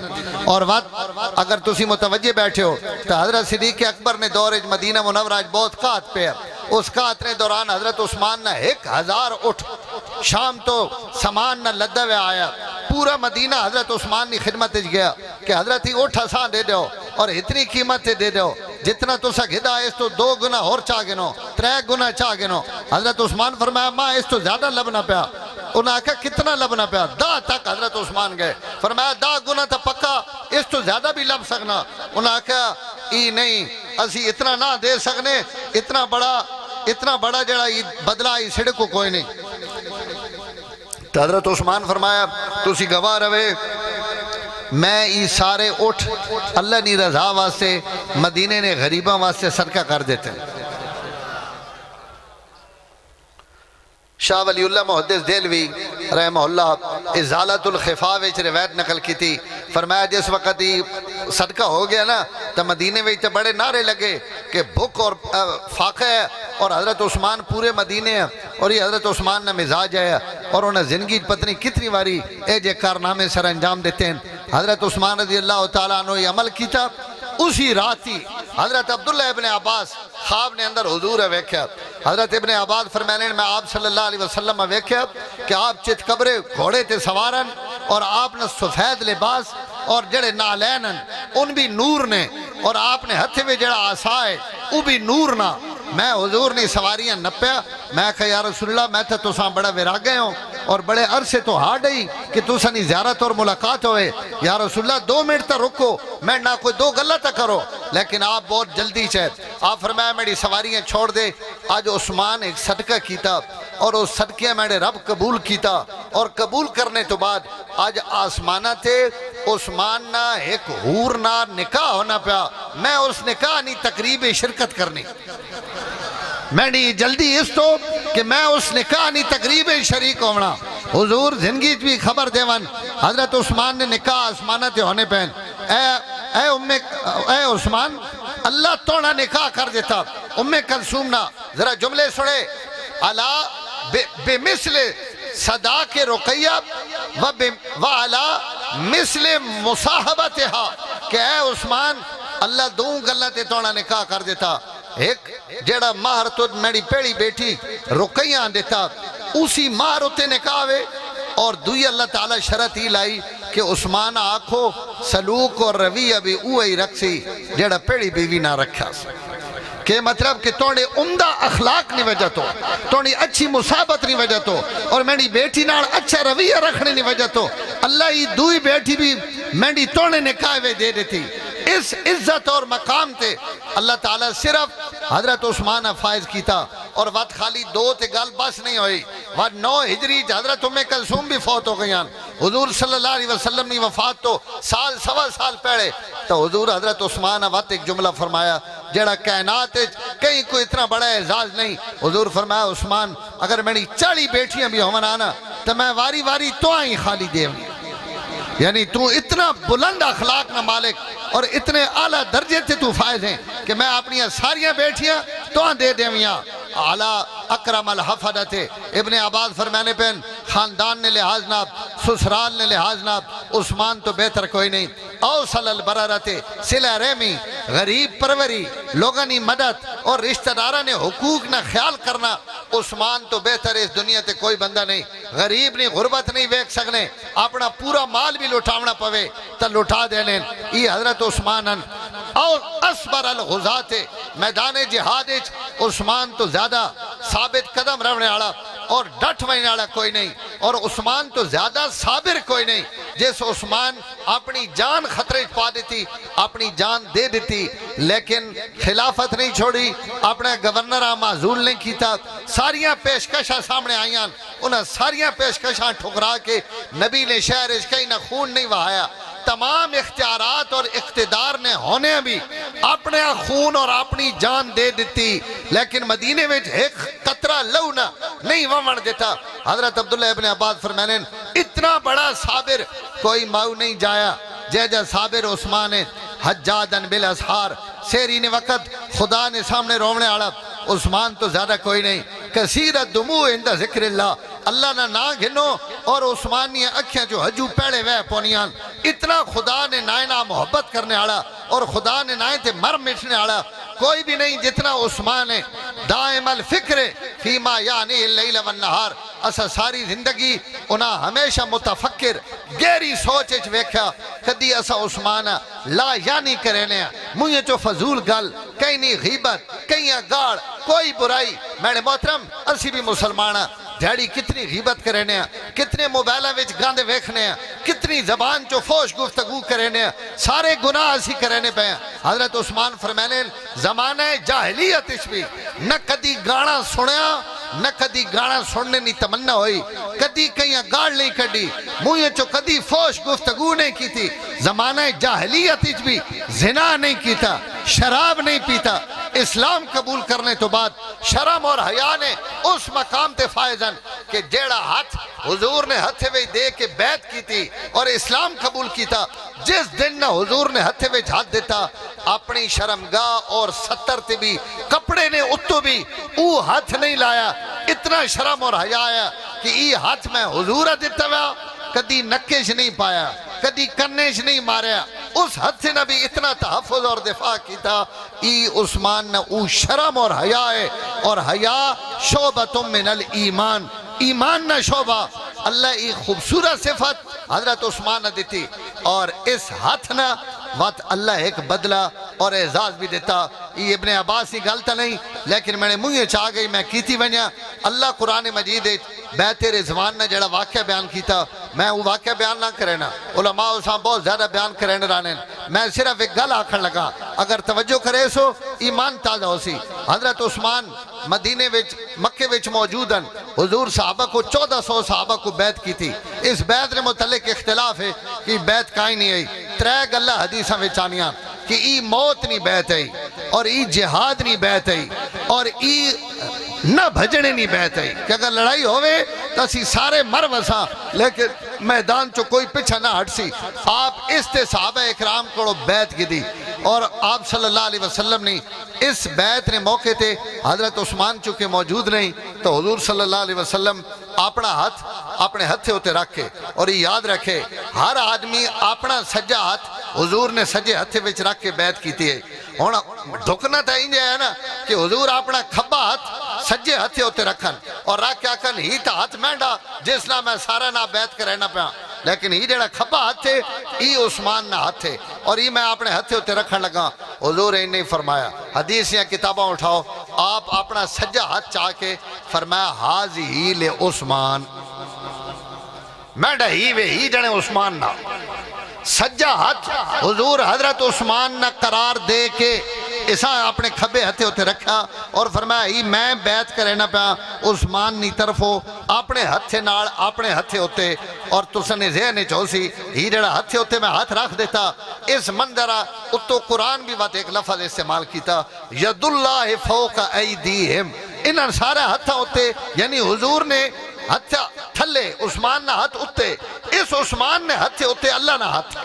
اور وقت اگر تسی متوجہ بیٹھے ہو تو حضرت صدیق اکبر نے دور مدینہ منورہ بہت قات پہ اس قات نے دوران حضرت عثمان نے 1000 اٹھ شام تو سامان نہ لدہ ہوئے آیا پورا مدینہ حضرت عثمان نے خدمت گیا کہ حضرت ہی اٹھ آسان دے دو اور اتنی قیمت دے دو جتنا تو سا گھدا اس تو 2 گنا اور چاہ گنو 3 گنا چاہ گنو حضرت عثمان فرمایا ماں اس تو زیادہ لبنا پیا انہوں نے کہا کتنا لبنا پیا دا تک حضرت عثمان گئے فرمایا 10 گنا تا پکا اس تو زیادہ بھی لب سکنا انہوں نے کہا ای نہیں اسی اتنا نہ دے سکنے، اتنا بڑا جڑا بدلہ ای سڑک کو کوئی نہیں۔ تو حضرت عثمان فرمایا تسی گواہ رہے، میں ای سارے اٹھ اللہ نی رضا واسطے مدینے نے غریباں واسطے صدقہ کر دیتے ہیں۔ شاہ ولی اللہ محدث دہلوی رحمہ اللہ ازالت الخفا وچ روایت نقل کی تھی، فرمایا جس وقت ہی صدقہ ہو گیا نا تو مدینے وچ بڑے نعرے لگے کہ بھوک اور فاقہ ہے، اور حضرت عثمان پورے مدینے ہیں، اور یہ حضرت عثمان نے مزاج ہے اور انہیں زندگی پتنی کتنی واری اے جے کارنامے سر انجام دیتے ہیں۔ حضرت عثمان رضی اللہ تعالیٰ عنہ یہ عمل کیتا۔ اسی رات ہی حضرت عبداللہ ابن عباس خواب نے اندر حضور ہے ویکھیا۔ حضرت ابن عباس فرمانے میں آپ صلی اللہ علیہ وسلم میں ویکھیا کہ آپ چت قبرے گھوڑے تے سوارن، اور آپ نے سفید لباس اور جڑے نالین ان بھی نور نے، اور آپ نے ہتھے میں جڑا عصا ہے وہ بھی نور نہ۔ میں حضور نے سواریاں نپیا، میں کہا یا رسول اللہ میں تو ساں بڑا وراگے ہوں اور بڑے عرصے تو ہاڑ ہی کہ تو سنی زیارت اور ملاقات ہوئے، یا رسول اللہ 2 منٹ تا رکو، میں نہ کوئی 2 گلہ تا کرو، لیکن آپ بہت جلدی چاہت۔ آپ فرمایا میری سواریاں چھوڑ دے، آج عثمان ایک صدقہ کیتا اور اس صدقے میں رب قبول کیتا، اور قبول کرنے تو بعد آج آسمانہ تھے عثمان نہ ایک حور نہ نکاح ہونا پیا، میں اس نکاح نہیں تقریب شرکت کرنی، میں نہیں جلدی اس تو کہ میں اس نکاح نہیں تقریب شریک ہونا۔ حضور زندگی بھی خبر دیون حضرت عثمان نے نکاح آسمانہ تے ہونے پہن، اے عثمان اللہ توڑا نکاح کر دیتا۔ کلثوم نہ ذرا جملے سنے، علا بمثل صداق رقیہ و علا مثل مصاحبتها کہ اے عثمان اللہ دوں گلہ تے توڑا نکاح کر دیتا۔ ایک جڑا مہر تو میری پیڑی بیٹی رقیہ دیتا اسی مہر ہوتے نکاح ہوئے، اور دوئی اللہ تعالیٰ شرط ہی لائی کہ عثمان آنکھو سلوک اور رویہ بھی اوہی رکھسی جڑا پیڑی بیوی نہ رکھا سی، کہ مطلب کہ توڑے عمدہ اخلاق نہیں وجہ تو، توڑی اچھی مصابت نہیں وجہ تو، اور میری بیٹی نال اچھا رویہ رکھنے نہیں وجہ تو اللہ ہی دوئی بیٹی بھی میری توڑے نکاح ہوئے دے دیتی۔ اس عزت اور مقام تے اللہ تعالیٰ صرف حضرت عثمان فائز کیتا، اور وقت خالی 2 تے گل بس نہیں ہوئی، وقت 9 ہجری حضرت کلثوم بھی فوت ہو گئیاں، حضور صلی اللہ علیہ وسلم نے وفات تو سوا سال پہلے، تو حضور حضرت عثمان وقت ایک جملہ فرمایا جڑا کائنات کہیں کوئی اتنا بڑا اعزاز نہیں۔ حضور فرمایا عثمان اگر میری 40 بیٹیاں بھی ہون آنا تو میں واری واری تو آئیں خالی دے، یعنی تو اتنا بلند اخلاق نہ مالک اور اتنے اعلیٰ درجے تھے تو فائز ہیں کہ میں اپنی ساریاں بیٹیاں تو دے دیویاں۔ اعلیٰ اکرم الحفظت ابن عباس فرمانے پہن خاندان نے لحاظ ناب، سسرال نے لحاظ ناب، عثمان تو بہتر کوئی نہیں۔ اوصل البررت صلہ رحمی، غریب پروری، لوگانی مدد اور رشتہ دارہ نے حقوق نہ خیال کرنا، عثمان تو بہتر اس دنیا تے کوئی بندہ نہیں۔ غریب نہیں غربت نہیں ویک سکنے، اپنا پورا مال بھی لٹھاونا پوے تا لٹھا دینے۔ یہ حضرت عثمان اور اصبر الغزات میدان جہاد عثمان تو زیادہ ثابت قدم رہنے والا اور ڈٹ وہنے والا کوئی نہیں، اور عثمان تو زیادہ صابر کوئی نہیں۔ جس عثمان اپنی جان خطرے پا دیتی، اپنی جان دے دیتی، لیکن خلافت نہیں چھوڑی، اپنے گورنر معزول نہیں کیتا، ساریاں پیشکشاں سامنے آئیاں، انہاں ساریاں پیشکشاں ٹھکرا کے نبی نے شہر کہیں نہ خون نہیں وہایا۔ تمام اختیارات اور اقتدار نے ہونے بھی اپنے خون اور اپنی جان دے دیتی، لیکن مدینے میں ایک قطرہ لونا نہیں ومن دیتا۔ حضرت عبداللہ ابن عباس فرمانے اتنا بڑا صابر کوئی ماؤ نہیں جایا جیجا صابر عثمان حجادن بالاسحار، سیری نے وقت خدا نے سامنے رونے آڑا، عثمان تو زیادہ کوئی نہیں۔ کثیرت دموع عند ذکر اللہ، اللہ نہ گھنو، اور عثمانی اکھیاں جو حجو پیڑے وے پونیاں، اتنا خدا نے نائنہ محبت کرنے آڑا اور خدا نے نائن تے مر مٹنے آڑا کوئی بھی نہیں جتنا عثمان ہے۔ دائم الفکر فیما یعنی اللیل والنہار، اسا ساری زندگی انہاں ہمیشہ متفکر گہری سوچ اچ ویکھیا، کدی اسا عثمان لا یعنی کرینے مجھے جو فضول گل کہیں نہیں غیبت کہیں گاڑ کوئی برائی۔ میرے محترم اسی بھی مسلمان دیہڑی کتنی غیبت کرنے ہیں، کتنے موبائلوں وچ گاندے ویکھنے ہیں، کتنی زبان چو فوش گفتگو کرنے ہیں، سارے گناہ اسی کرنے پہ ہیں۔ حضرت عثمان فرمانے زمانہ جاہلیت اس بھی نہ کدی گانا سنیا، نہ کدی گانا سننے نہیں تمنا ہوئی، کدی کہیں گاڑ نہیں کڈی، منہ چو کدی فوش گفتگو نہیں کی تھی۔ زمانہ جاہلیت اس بھی زنا نہیں کیتا، شراب نہیں پیتا۔ اسلام قبول کرنے تو بعد شرم اور حیا نے اس مقام تے فائزن کہ جیڑا ہاتھ حضور نے ہتھے وے دے کے بیعت کی تھی اور اسلام قبول کیتا، جس دن نہ حضور نے ہتھے وے ہاتھ دیتا، اپنی شرمگاہ اور ستر تے بھی کپڑے نے اتو بھی او ہاتھ نہیں لایا۔ اتنا شرم اور حیا آیا کہ ای ہاتھ میں حضور دیتا ہوا، کدی نکش نہیں پایا، کدی کنیش نہیں ماریا، اس حد سے نبی اتنا تحفظ اور دفاع کی تھا۔ ای عثمان نے او شرم اور حیا ہے، اور حیا شعبۃ من الایمان، ایمان نہ شعبہ۔ اللہ ای خوبصورت صفت حضرت عثمان نے دیتی، اور اس ہاتھ نہ وقت اللہ ایک بدلہ اور اعزاز بھی دیتا۔ یہ ابن عباس ہی غلطہ نہیں، لیکن میں نے منہ چاہ گئی میں کیتی ونیا۔ اللہ قرآن مجید بیت رضوان نے جڑا واقعہ بیان کیتا، میں وہ واقعہ بیان نہ کرنا، علماء اساں بہت زیادہ بیان کرنے رانے، میں صرف ایک گل آکھن لگا، اگر توجہ کرے سو ایمان تازہ ہو سی۔ حضرت عثمان مدینے وچ مکے وچ موجودن، حضور صحابہ کو 1400 صحابہ کو بیعت کی تھی۔ اس بیعت نے متعلق اختلاف ہے کہ بیعت کائیں نہیں آئی، ترے گلہ حدیثہ وچ آنیاں کہ ای موت نہیں بیعت آئی، اور ای جہاد نہیں بیعت آئی، اور ای نہ بھجنے نہیں بیعت آئی کہ اگر لڑائی ہوئے تو اسی سارے مر وساں، لیکن میدان چو کوئی پچھا نہ ہٹ سی۔ آپ اس تے صحابہ اکرام کو بیعت کی دی، اور آپ صلی اللہ علیہ وسلم نے اس بیعت نے موقع تے حضرت عثمان چونکہ موجود نہیں تو حضور صلی اللہ علیہ وسلم اپنا ہاتھ اپنے ہتھے ہوتے رکھے، اور یہ یاد رکھے ہر آدمی اپنا سجا ہاتھ حضور نے سجے ہتھے وچ رکھ کے بیعت کیتی ہے۔ ہونا دھکنا تھا انجھے ہے نا کہ حضور اپنا کھبا ہاتھ سجے ہتھے ہوتے رکھن اور رکھ کے آکھن ہی تا ہاتھ مینڈا جس نہ میں سارا نہ بیعت کے رہنا پیا، لیکن ہی جڑا کھبا ہاتھ ہے ای عثمان نہ ہاتھ ہے، اور ای میں اپنے ہتھے ہوتے رکھن لگا۔ حضور نے نہیں فرمایا، حدیث یا کتاباں اٹھاؤ، آپ اپنا سجا ہاتھ چاہ کے فرمایا حاضی لے عثمان، مینڈا ہی وے ہی جڑے عثمان نہ سجا ہاتھ حضور حضرت عثمان نہ قرار دے کے اسا اپنے کھبے ہتھے ہوتے رکھا اور فرمایا ہی میں بیعت کرے نہ پیا عثمان نی طرفو اپنے ہتھے نال اپنے ہتھے ہوتے، اور تسنے ذہن چوسی ہی جڑا ہتھے ہوتے میں ہاتھ رکھ دیتا۔ اس منظرہ اتو قرآن بھی بات ایک لفظ استعمال کیتا، ید اللہ فوق ایدیہم، انہاں سارا ہتھا ہوتے، یعنی حضور نے ہتھا تھلے عثمان نہ ہاتھ اتے، اس عثمان نے ہتھے اتے اللہ نہ ہاتھ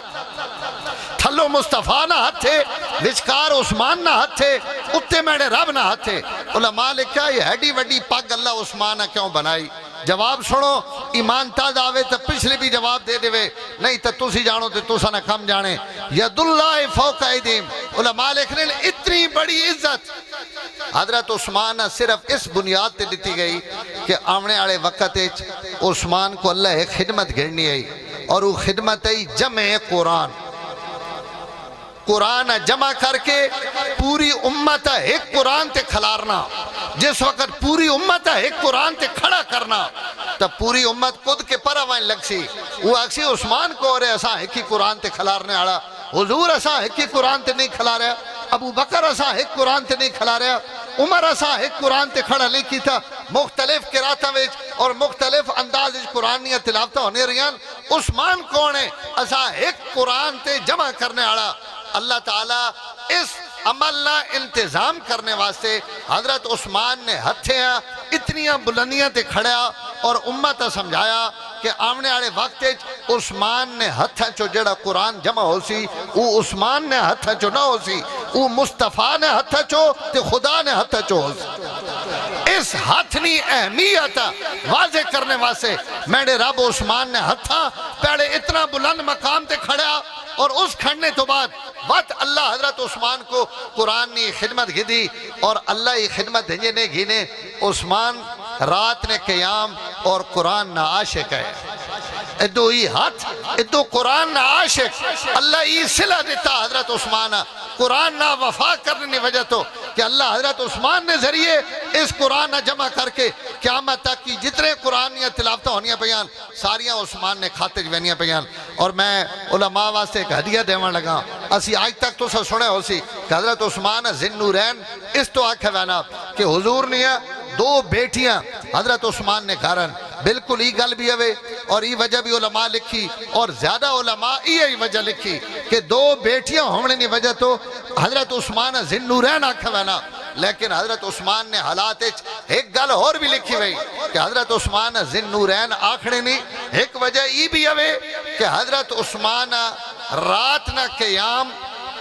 تھلو مصطفیٰ نہ ہاتھے، وچکار عثمان نہ ہاتھے، اتے میرے رب نہ ہاتھے۔ علماء لکھا یہ ہیڈی وڈی پاک اللہ عثمان نے کیوں بنائی؟ جواب سنو، ایمان تازہ آوے تو پچھلے بھی جواب دے دے، نہیں تو تسی جانو تو تسا نہ کم جانے۔ ید اللہ فوق ایدیہم، علماء لکھنے اتنی بڑی عزت حضرت عثمان صرف اس بنیاد تے دیتی گئی کہ آمنے آڑے وقت عثمان کو اللہ ایک خدمت گھڑنی آئی، اور وہ خدمت آئی جمع قرآن، قرآن جمع کر کے پوری امت ایک قرآن تے کھلارنا۔ جس وقت پوری امت ایک قرآن تے کھڑا کرنا تو پوری امت خود کے پروائن لگ سی، وہ اکسی عثمان کو اور ایسا ایک ہی قرآن تے کھلارنے آڑا، حضور ایسا ایک ہی قرآن تے نہیں کھلا رہا، ابو بکر ایسا ایک قرآن تے نہیں کھلا رہا، عمر ایسا ایک قرآن تے کھڑا نہیں کیتا، مختلف قراتہ ویچ اور مختلف انداز قرآنیہ تلاوتہ ہونے ریان۔ عثمان کون ہے ایسا ایک قرآن تے جمع کرنے آڑا؟ اللہ تعالیٰ اس عملنا انتظام کرنے واسطے حضرت عثمان نے ہتھیاں اتنیاں بلندیاں تے کھڑیا اور امت سمجھایا کہ آمنے آڑے وقت عثمان نے ہتھاں چو جڑا قرآن جمع ہو سی، وہ عثمان نے ہتھاں چو نہ ہو سی، وہ مصطفیٰ نے ہتھاں چو تے خدا نے ہتھاں چو ہو سی۔ اس ہتھنی اہمیت واضح کرنے واسطے میرے رب عثمان نے ہتھاں پہلے اتنا بلند مقام تے کھڑیا، اور اس کھڑنے تو بعد وقت اللہ حضرت عثمان کو قرآن نے خدمت گھی، اور اللہ یہ خدمت دھنجے نے گھینے عثمان رات نے قیام اور قرآن نہ عاشق ہے، ادو ہی ہاتھ ادو قرآن نہ عاشق، اللہ یہ صلح دیتا حضرت عثمان قرآن نہ وفا کرنے وجہ تو کہ اللہ حضرت عثمان نے ذریعے اس قرآن نہ جمع کر کے قیامت تک کی جتنے قرآن یا تلاوتہ ہونیاں پیان ساریاں عثمان نے کھاتے جوینیاں پیان۔ اور میں علماء واسطے ایک ہدیہ دیوان لگا، اسی آج تک تو سنے ہو سی کہ حضرت عثمان ذی نورین اس تو آکھے وینا کہ حضور نے دو بیٹیاں حضرت عثمان نے گھرن، بالکل ای گل بھی ہوئے اور ای وجہ بھی علماء لکھی اور زیادہ علماء ای وجہ لکھی کہ دو بیٹیاں ہونے کی وجہ تو حضرت عثمان ذی نورین آکھے وینا، لیکن حضرت عثمان نے حالات ایک گل اور بھی لکھی ہوئی کہ حضرت عثمان ذی نورین آکھنے نہیں، ایک وجہ ای بھی ہوئے کہ حضرت عثمان رات نہ قیام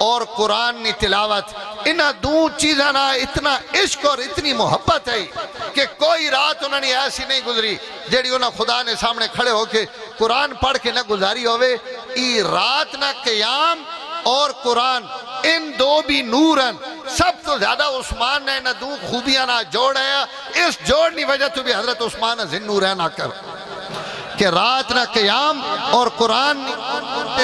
اور قرآن نی تلاوت انہا دو چیزاں اتنا عشق اور اتنی محبت ہے کہ کوئی رات انہوں نے ایسی نہیں گزری جیڑی انہوں خدا نے سامنے کھڑے ہو کے قرآن پڑھ کے نہ گزاری ہوئے۔ ای رات نہ قیام اور قرآن ان دو بھی نورن، سب تو زیادہ عثمان نے نہ دو خوبیاں نہ جوڑ ہے، اس جوڑنی وجہ تو بھی حضرت عثمان ذی نورین آ کر کہ رات نہ قیام اور قرآن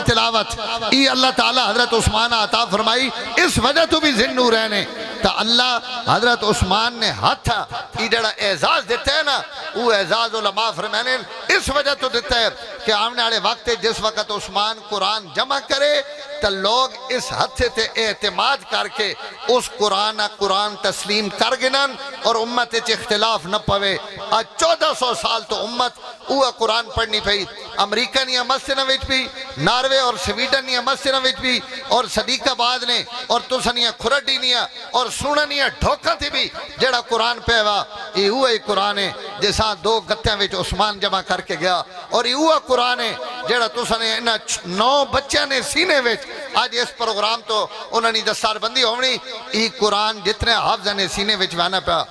تلاوت ای اللہ تعالی حضرت عثمان عطا فرمائی، اس وجہ تو بھی ذی نورین ہے۔ تا اللہ حضرت عثمان نے ہاتھ ای جڑا اعزاز دیتا ہے نا، وہ اعزاز علماء فرمانے اس وجہ تو دیتا ہے کہ آمنے والے وقت جس وقت عثمان قرآن جمع کرے تو لوگ اس ہتھے تے اعتماد کر کے اس قرآن تسلیم کر گنن اور امت اچھ اختلاف نہ پوے۔ آج 1400 سال تو امت وہ قرآن پڑھنی پئی، امریکہ نیا مسجدہ وچ بھی، ناروے اور سویڈن نیا مسجدہ وچ بھی، اور صدیق آباد نے اور تسنیا کھرڈی نیا اور سوننیا ڈھوکا تھی بھی جڑا قرآن پیوا، یہ ہوئے قرآن ہے جیسا دو گتیاں وچ عثمان جمع کر کے گیا، اور یہ ہوئے قرآن ہے جڑا تسنے 9 بچیاں نے سینے وچ آج اس پروگرام تو انہوں نے دستار بندی ہونی، یہ قرآن جتنے حافظہ نے سینے وچ وانا پیا۔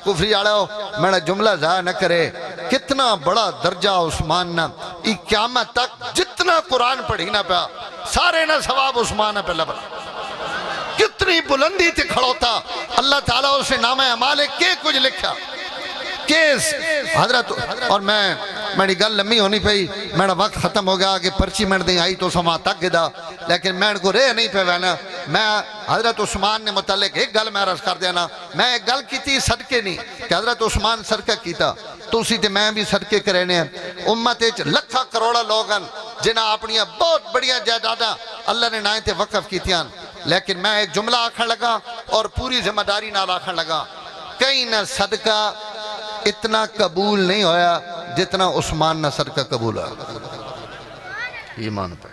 کفری آڑاؤ میرا جملہ ضائع نہ کرے، کتنا بڑا درجہ عثمان نا، ای قیامت تک جتنا قرآن پڑھی نہ پیا سارے نہ ثواب عثمان نہ پہلا بڑا، کتنی بلندی تھی کھڑوتا اللہ تعالیٰ اسے نام اعمال کے کچھ لکھا کیس حضرت۔ اور میری گل لمبی ہونی پئی، میرا وقت ختم ہو گیا کہ پرچی میں دیں آئی تو سما تک گدا، لیکن میں کو رہ نہیں پہ وینا۔ میں حضرت عثمان نے متعلق ایک گل میں عرض کر دینا، میں ایک گل کی تھی صدقے نہیں کہ حضرت عثمان صدقہ کیتا تو اسی تے میں بھی صدقے کرینے ہیں۔ امت اچھ لکھا کروڑا لوگن جنہ اپنی بہت بڑیا جائیداداں اللہ نے نائیں تے وقف کیتیاں، لیکن میں ایک جملہ آکھن لگا اور پوری ذمہ داری نال آکھن لگا، کئی نہ صدقہ اتنا قبول نہیں ہویا جتنا عثمان نہ صدقہ قبول ہوا۔ ایمان پہ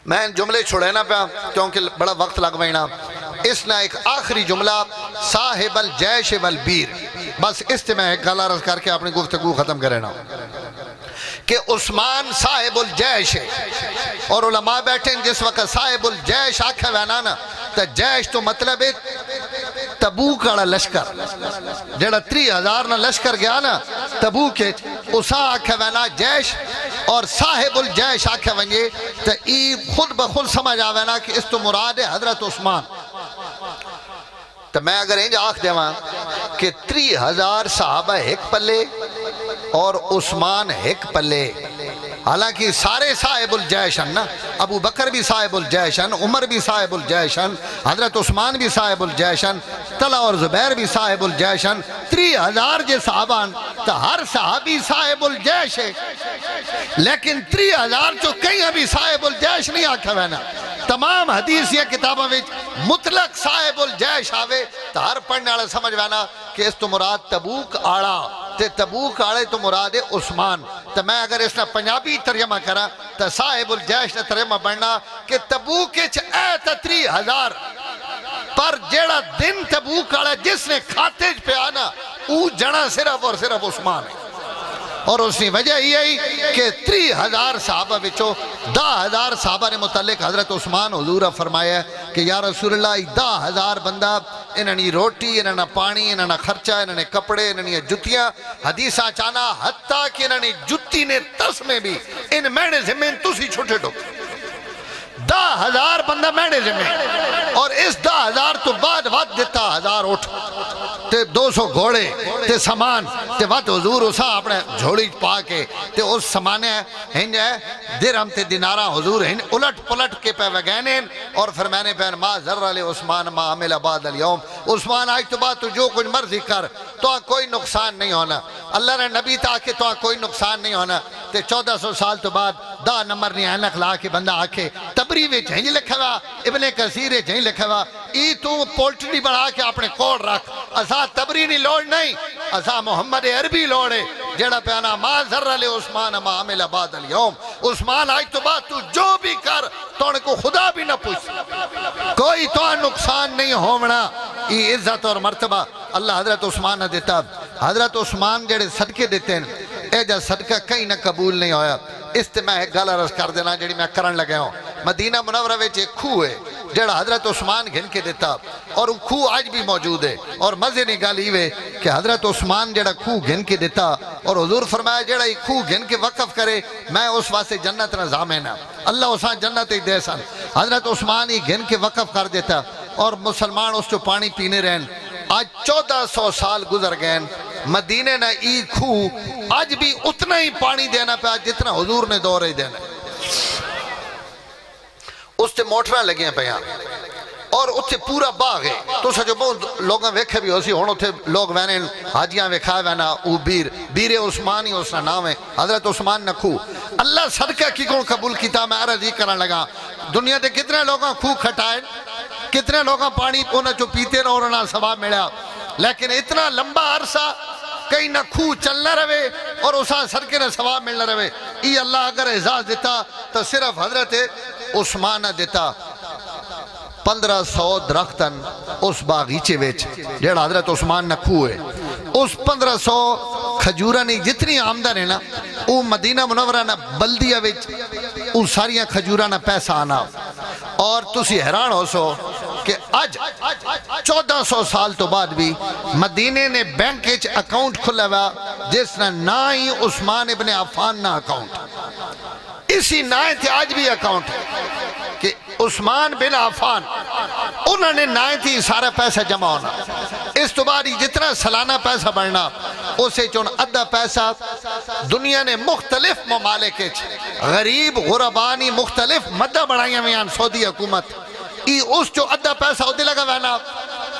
میں جملے چھوڑے نہ پہ کیونکہ بڑا وقت لگ وینا، اس نے ایک آخری جملہ صاحب الجیش والبیر، بس اس سے میں ایک گل عرض کر کے اپنی گفتگو ختم کرنا کہ عثمان صاحب الجیش ہے، اور علماء بیٹھیں جس وقت صاحب الجیش آکھا وینانا تو جیش تو مطلب ہے تبوک اڑا لشکر، جڑا 3000 نہ لشکر گیا نا تبوک ہے، اسا آکھا وینا جیش، اور صاحب الجیش آکھا ونجے تو ای خود بخود سمجھ آوینا کہ اس تو مراد ہے حضرت عثمان۔ تو میں اگر انجا آکھ دے وہاں کہ 3000 صحابہ ایک پلے اور عثمان ایک پلے، حالانکہ سارے صاحب الجیشن نا، ابو بکر بھی صاحب الجیشن، عمر بھی صاحب الجیشن، حضرت عثمان بھی صاحب الجیشن، طلحہ اور زبیر بھی صاحب الجیشن، 3000 جے صحابان تو ہر صحابی صاحب الجیش ہے، لیکن 3000 جو کئی ابھی صاحب الجیش نہیں آکھا وینا۔ تمام حدیث یا کتابوں میں مطلق صاحب الجیش آوے تو ہر پڑھنے والا سمجھ وینا کہ اس تو مراد تبوک آڑا، تے تبوک آڑے تو مراد عثمان۔ تو میں اگر اس نے پنجابی ترجمہ کرا تو صاحب الجیش نے ترجمہ بڑھنا کہ تبوک ایت 3000 پر جیڑا دن تبوک آڑا جس نے کھاتے پہ آنا وہ جنا صرف اور صرف عثمان ہے، اور اس نے وجہ یہ کہ 3000 صحابہ بچو 10,000 صحابہ نے متعلق حضرت عثمان حضور فرمایا کہ یا رسول اللہ 10,000 بندہ انہوں نے روٹی، انہوں نے پانی، انہوں نے خرچہ، انہوں نے کپڑے، انہوں نے جتیاں، حدیثہ چانا حتیٰ کہ انہوں نے جتی نے تس میں بھی ان مینے زمین تسی چھوٹے ڈھوک 10,000 بندہ مینے زمین، اور اس 10,000 تو بعد وقت دیتا 1000 اٹھ تے 200 گھوڑے تے سامان تے وقت حضور اسا اپنے جھوڑی پا کے تے اس سمانے ہنج ہے درہم تے دینارہ حضور ہنج الٹ پلٹ کے پہ وگینین اور فرمانے پہن ما ذر علی عثمان ما عمل بعد اليوم، عثمان آج تو بعد تو جو کچھ مرضی کر تو کوئی نقصان نہیں ہونا، اللہ نے نبی تاکہ تو کوئی نقصان نہیں ہونا۔ تے 1400 سال تو بعد 10 نمبر نہیں اینک لا کے بندہ آکھے تبری وچ ہنج لکھا ہوا، ابن کثیر وچ ہنج لکھا ہوا، ای تو پولٹری بڑھا کے اپنے کوڑ رکھ، اسا تبری نہیں لوڑ نہیں، اسا محمد عربی لوڑے جڑا پیانا ما ذر علی عثمان ما عمل بعد اليوم، عثمان آج تو بعد تو جو بھی کر تو ان کو خدا بھی نہ پوچھ، کوئی تو نقصان نہیں ہونا۔ یہ عزت اور مرتبہ اللہ حضرت عثمان نے دیتا۔ حضرت عثمان جڑے صدقے دیتے ہیں اے جا صدقہ کہیں نہ قبول نہیں ہویا۔ اس تے میں ایک گل عرض کر دینا جڑی میں کرن لگا ہوں، مدینہ منورہ وچ ایک کھوہ ہے جڑا حضرت عثمان گھن کے دیتا اور وہ کھوہ آج بھی موجود ہے، اور مزے نے گل یہ کہ حضرت عثمان جڑا کھوہ گھن کے دیتا اور حضور فرمایا جڑا یہ کھوہ گھن کے وقف کرے میں اس واسطے جنت نہ ضامن ہاں، اللہ اساں جنت ہی دے سن۔ حضرت عثمان ہی گھن کے وقف کر دیتا اور مسلمان اس جو پانی پینے رہن۔ آج 1400 سال گزر گئے، مدینے نہ ای کھوہ آج بھی اتنا ہی پانی دینا پہ جتنا حضور نے دورے دینا، اس تے موٹرہ لگے ہیں پیاں اور اتھے پورا باغ ہے۔ تو سجو بہت لوگاں ویکھے بھی ہوسی ہون اتھے لوگ وینے حاجیاں ویکھائے وینا او بیر عثمانی اس نام ہے حضرت عثمان نہ کھو۔ اللہ صدقہ کی کون قبول کیتا، میں عرض ہی کرنے لگا دنیا دے کتنے لوگاں کھو کھٹائے، کتنے لوگاں پانی پونا جو پیتے نہ اور انہاں ثواب ملیا، لیکن اتنا لمبا عرصہ کہیں نہ کھو چلنا رہے اور اساں صدقے نہ ثواب ملنا رہے۔ یہ اللہ اگر اعزاز دیتا تو صرف حضرت عثمان نہ دیتا۔ 1500 درختن اس باغیچے ویچ جیڑا حضرت عثمان نہ کھو ہے، اس 1500 کھجورہ نہیں جتنی آمدن ہے نا وہ مدینہ منورہ نہ بلدیہ ویچ وہ ساریاں کھجورہ نہ پیسہ آنا۔ اور تسی حیران ہو سو کہ آج 1400 سال تو بعد بھی مدینے نے بینک ایچ اکاؤنٹ کھلا ہوا جس نے نہ ہی عثمان ابن عفان نہ اکاؤنٹ، اسی نائیں تھے آج بھی اکاؤنٹ ہے کہ عثمان بن عفان انہوں نے نائیں تھی سارا پیسہ جمع ہونا۔ اس تو بعد جتنا سالانہ پیسہ بڑھنا اسے چون ادھا پیسہ دنیا نے مختلف ممالک غریب غربانی مختلف مدہ بڑھائیاں میں سعودی حکومت اس جو ادھا پیسہ ادھے لگا وینا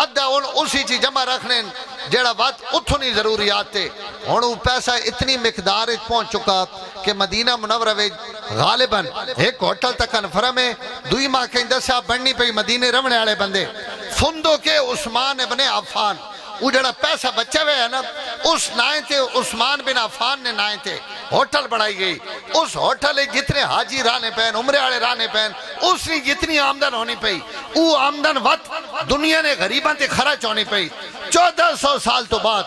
ادھا اسی چی جمع رکھنے جیڑا بات اتنی ضروریات تھے۔ ہونو پیسہ اتنی مقدار پہنچ چکا کہ مدینہ منورہ ویج غالباً ایک ہوتل تک کنفرم ہے دوئی ماہ کہیں 10 آپ بڑھنی پہ مدینے رمنے والے بندے فندو کے عثمان ابن عفان وہ جڑا پیسہ بچے ہوئے ہے نا اس نائیں تھے عثمان بن عفان نے نائیں تھے ہوتل بڑھائی گئی۔ اس ہوتل جتنے حاجی رانے پہن عمرے والے رانے پہن اس نے جتنی آمدن ہونی پئی وہ آمدن وقت دنیا نے غریباں تے خرچ ہونی پئی۔ 1400 سال تو بعد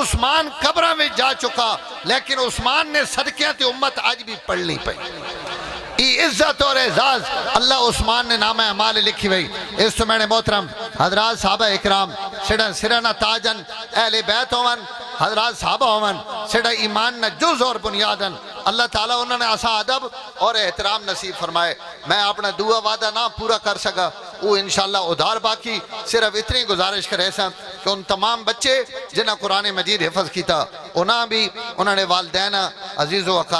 عثمان قبرہ میں جا چکا لیکن عثمان نے صدقیاں تے امت آج بھی پڑھنی پئی۔ یہ عزت اور اعزاز اللہ عثمان نے نام اعمال لکھی ہوئی۔ اس تو میں نے محترم حضرات صحابہ اکرام سڑا سرنا تاجن اہل بیت ہوون حضرات صحابہ ہوون سڑا ایمان نہ جز اور بنیادن اللہ تعالیٰ انہوں نے آسا ادب اور احترام نصیب فرمائے۔ میں اپنا دعا وعدہ نہ پورا کر سکا وہ انشاءاللہ ادھار باقی صرف اتنی گزارش کرے سا کہ ان تمام بچے جنہیں قرآن مجید حفظ کیتا انہاں بھی انہوں نے والدین عزیز و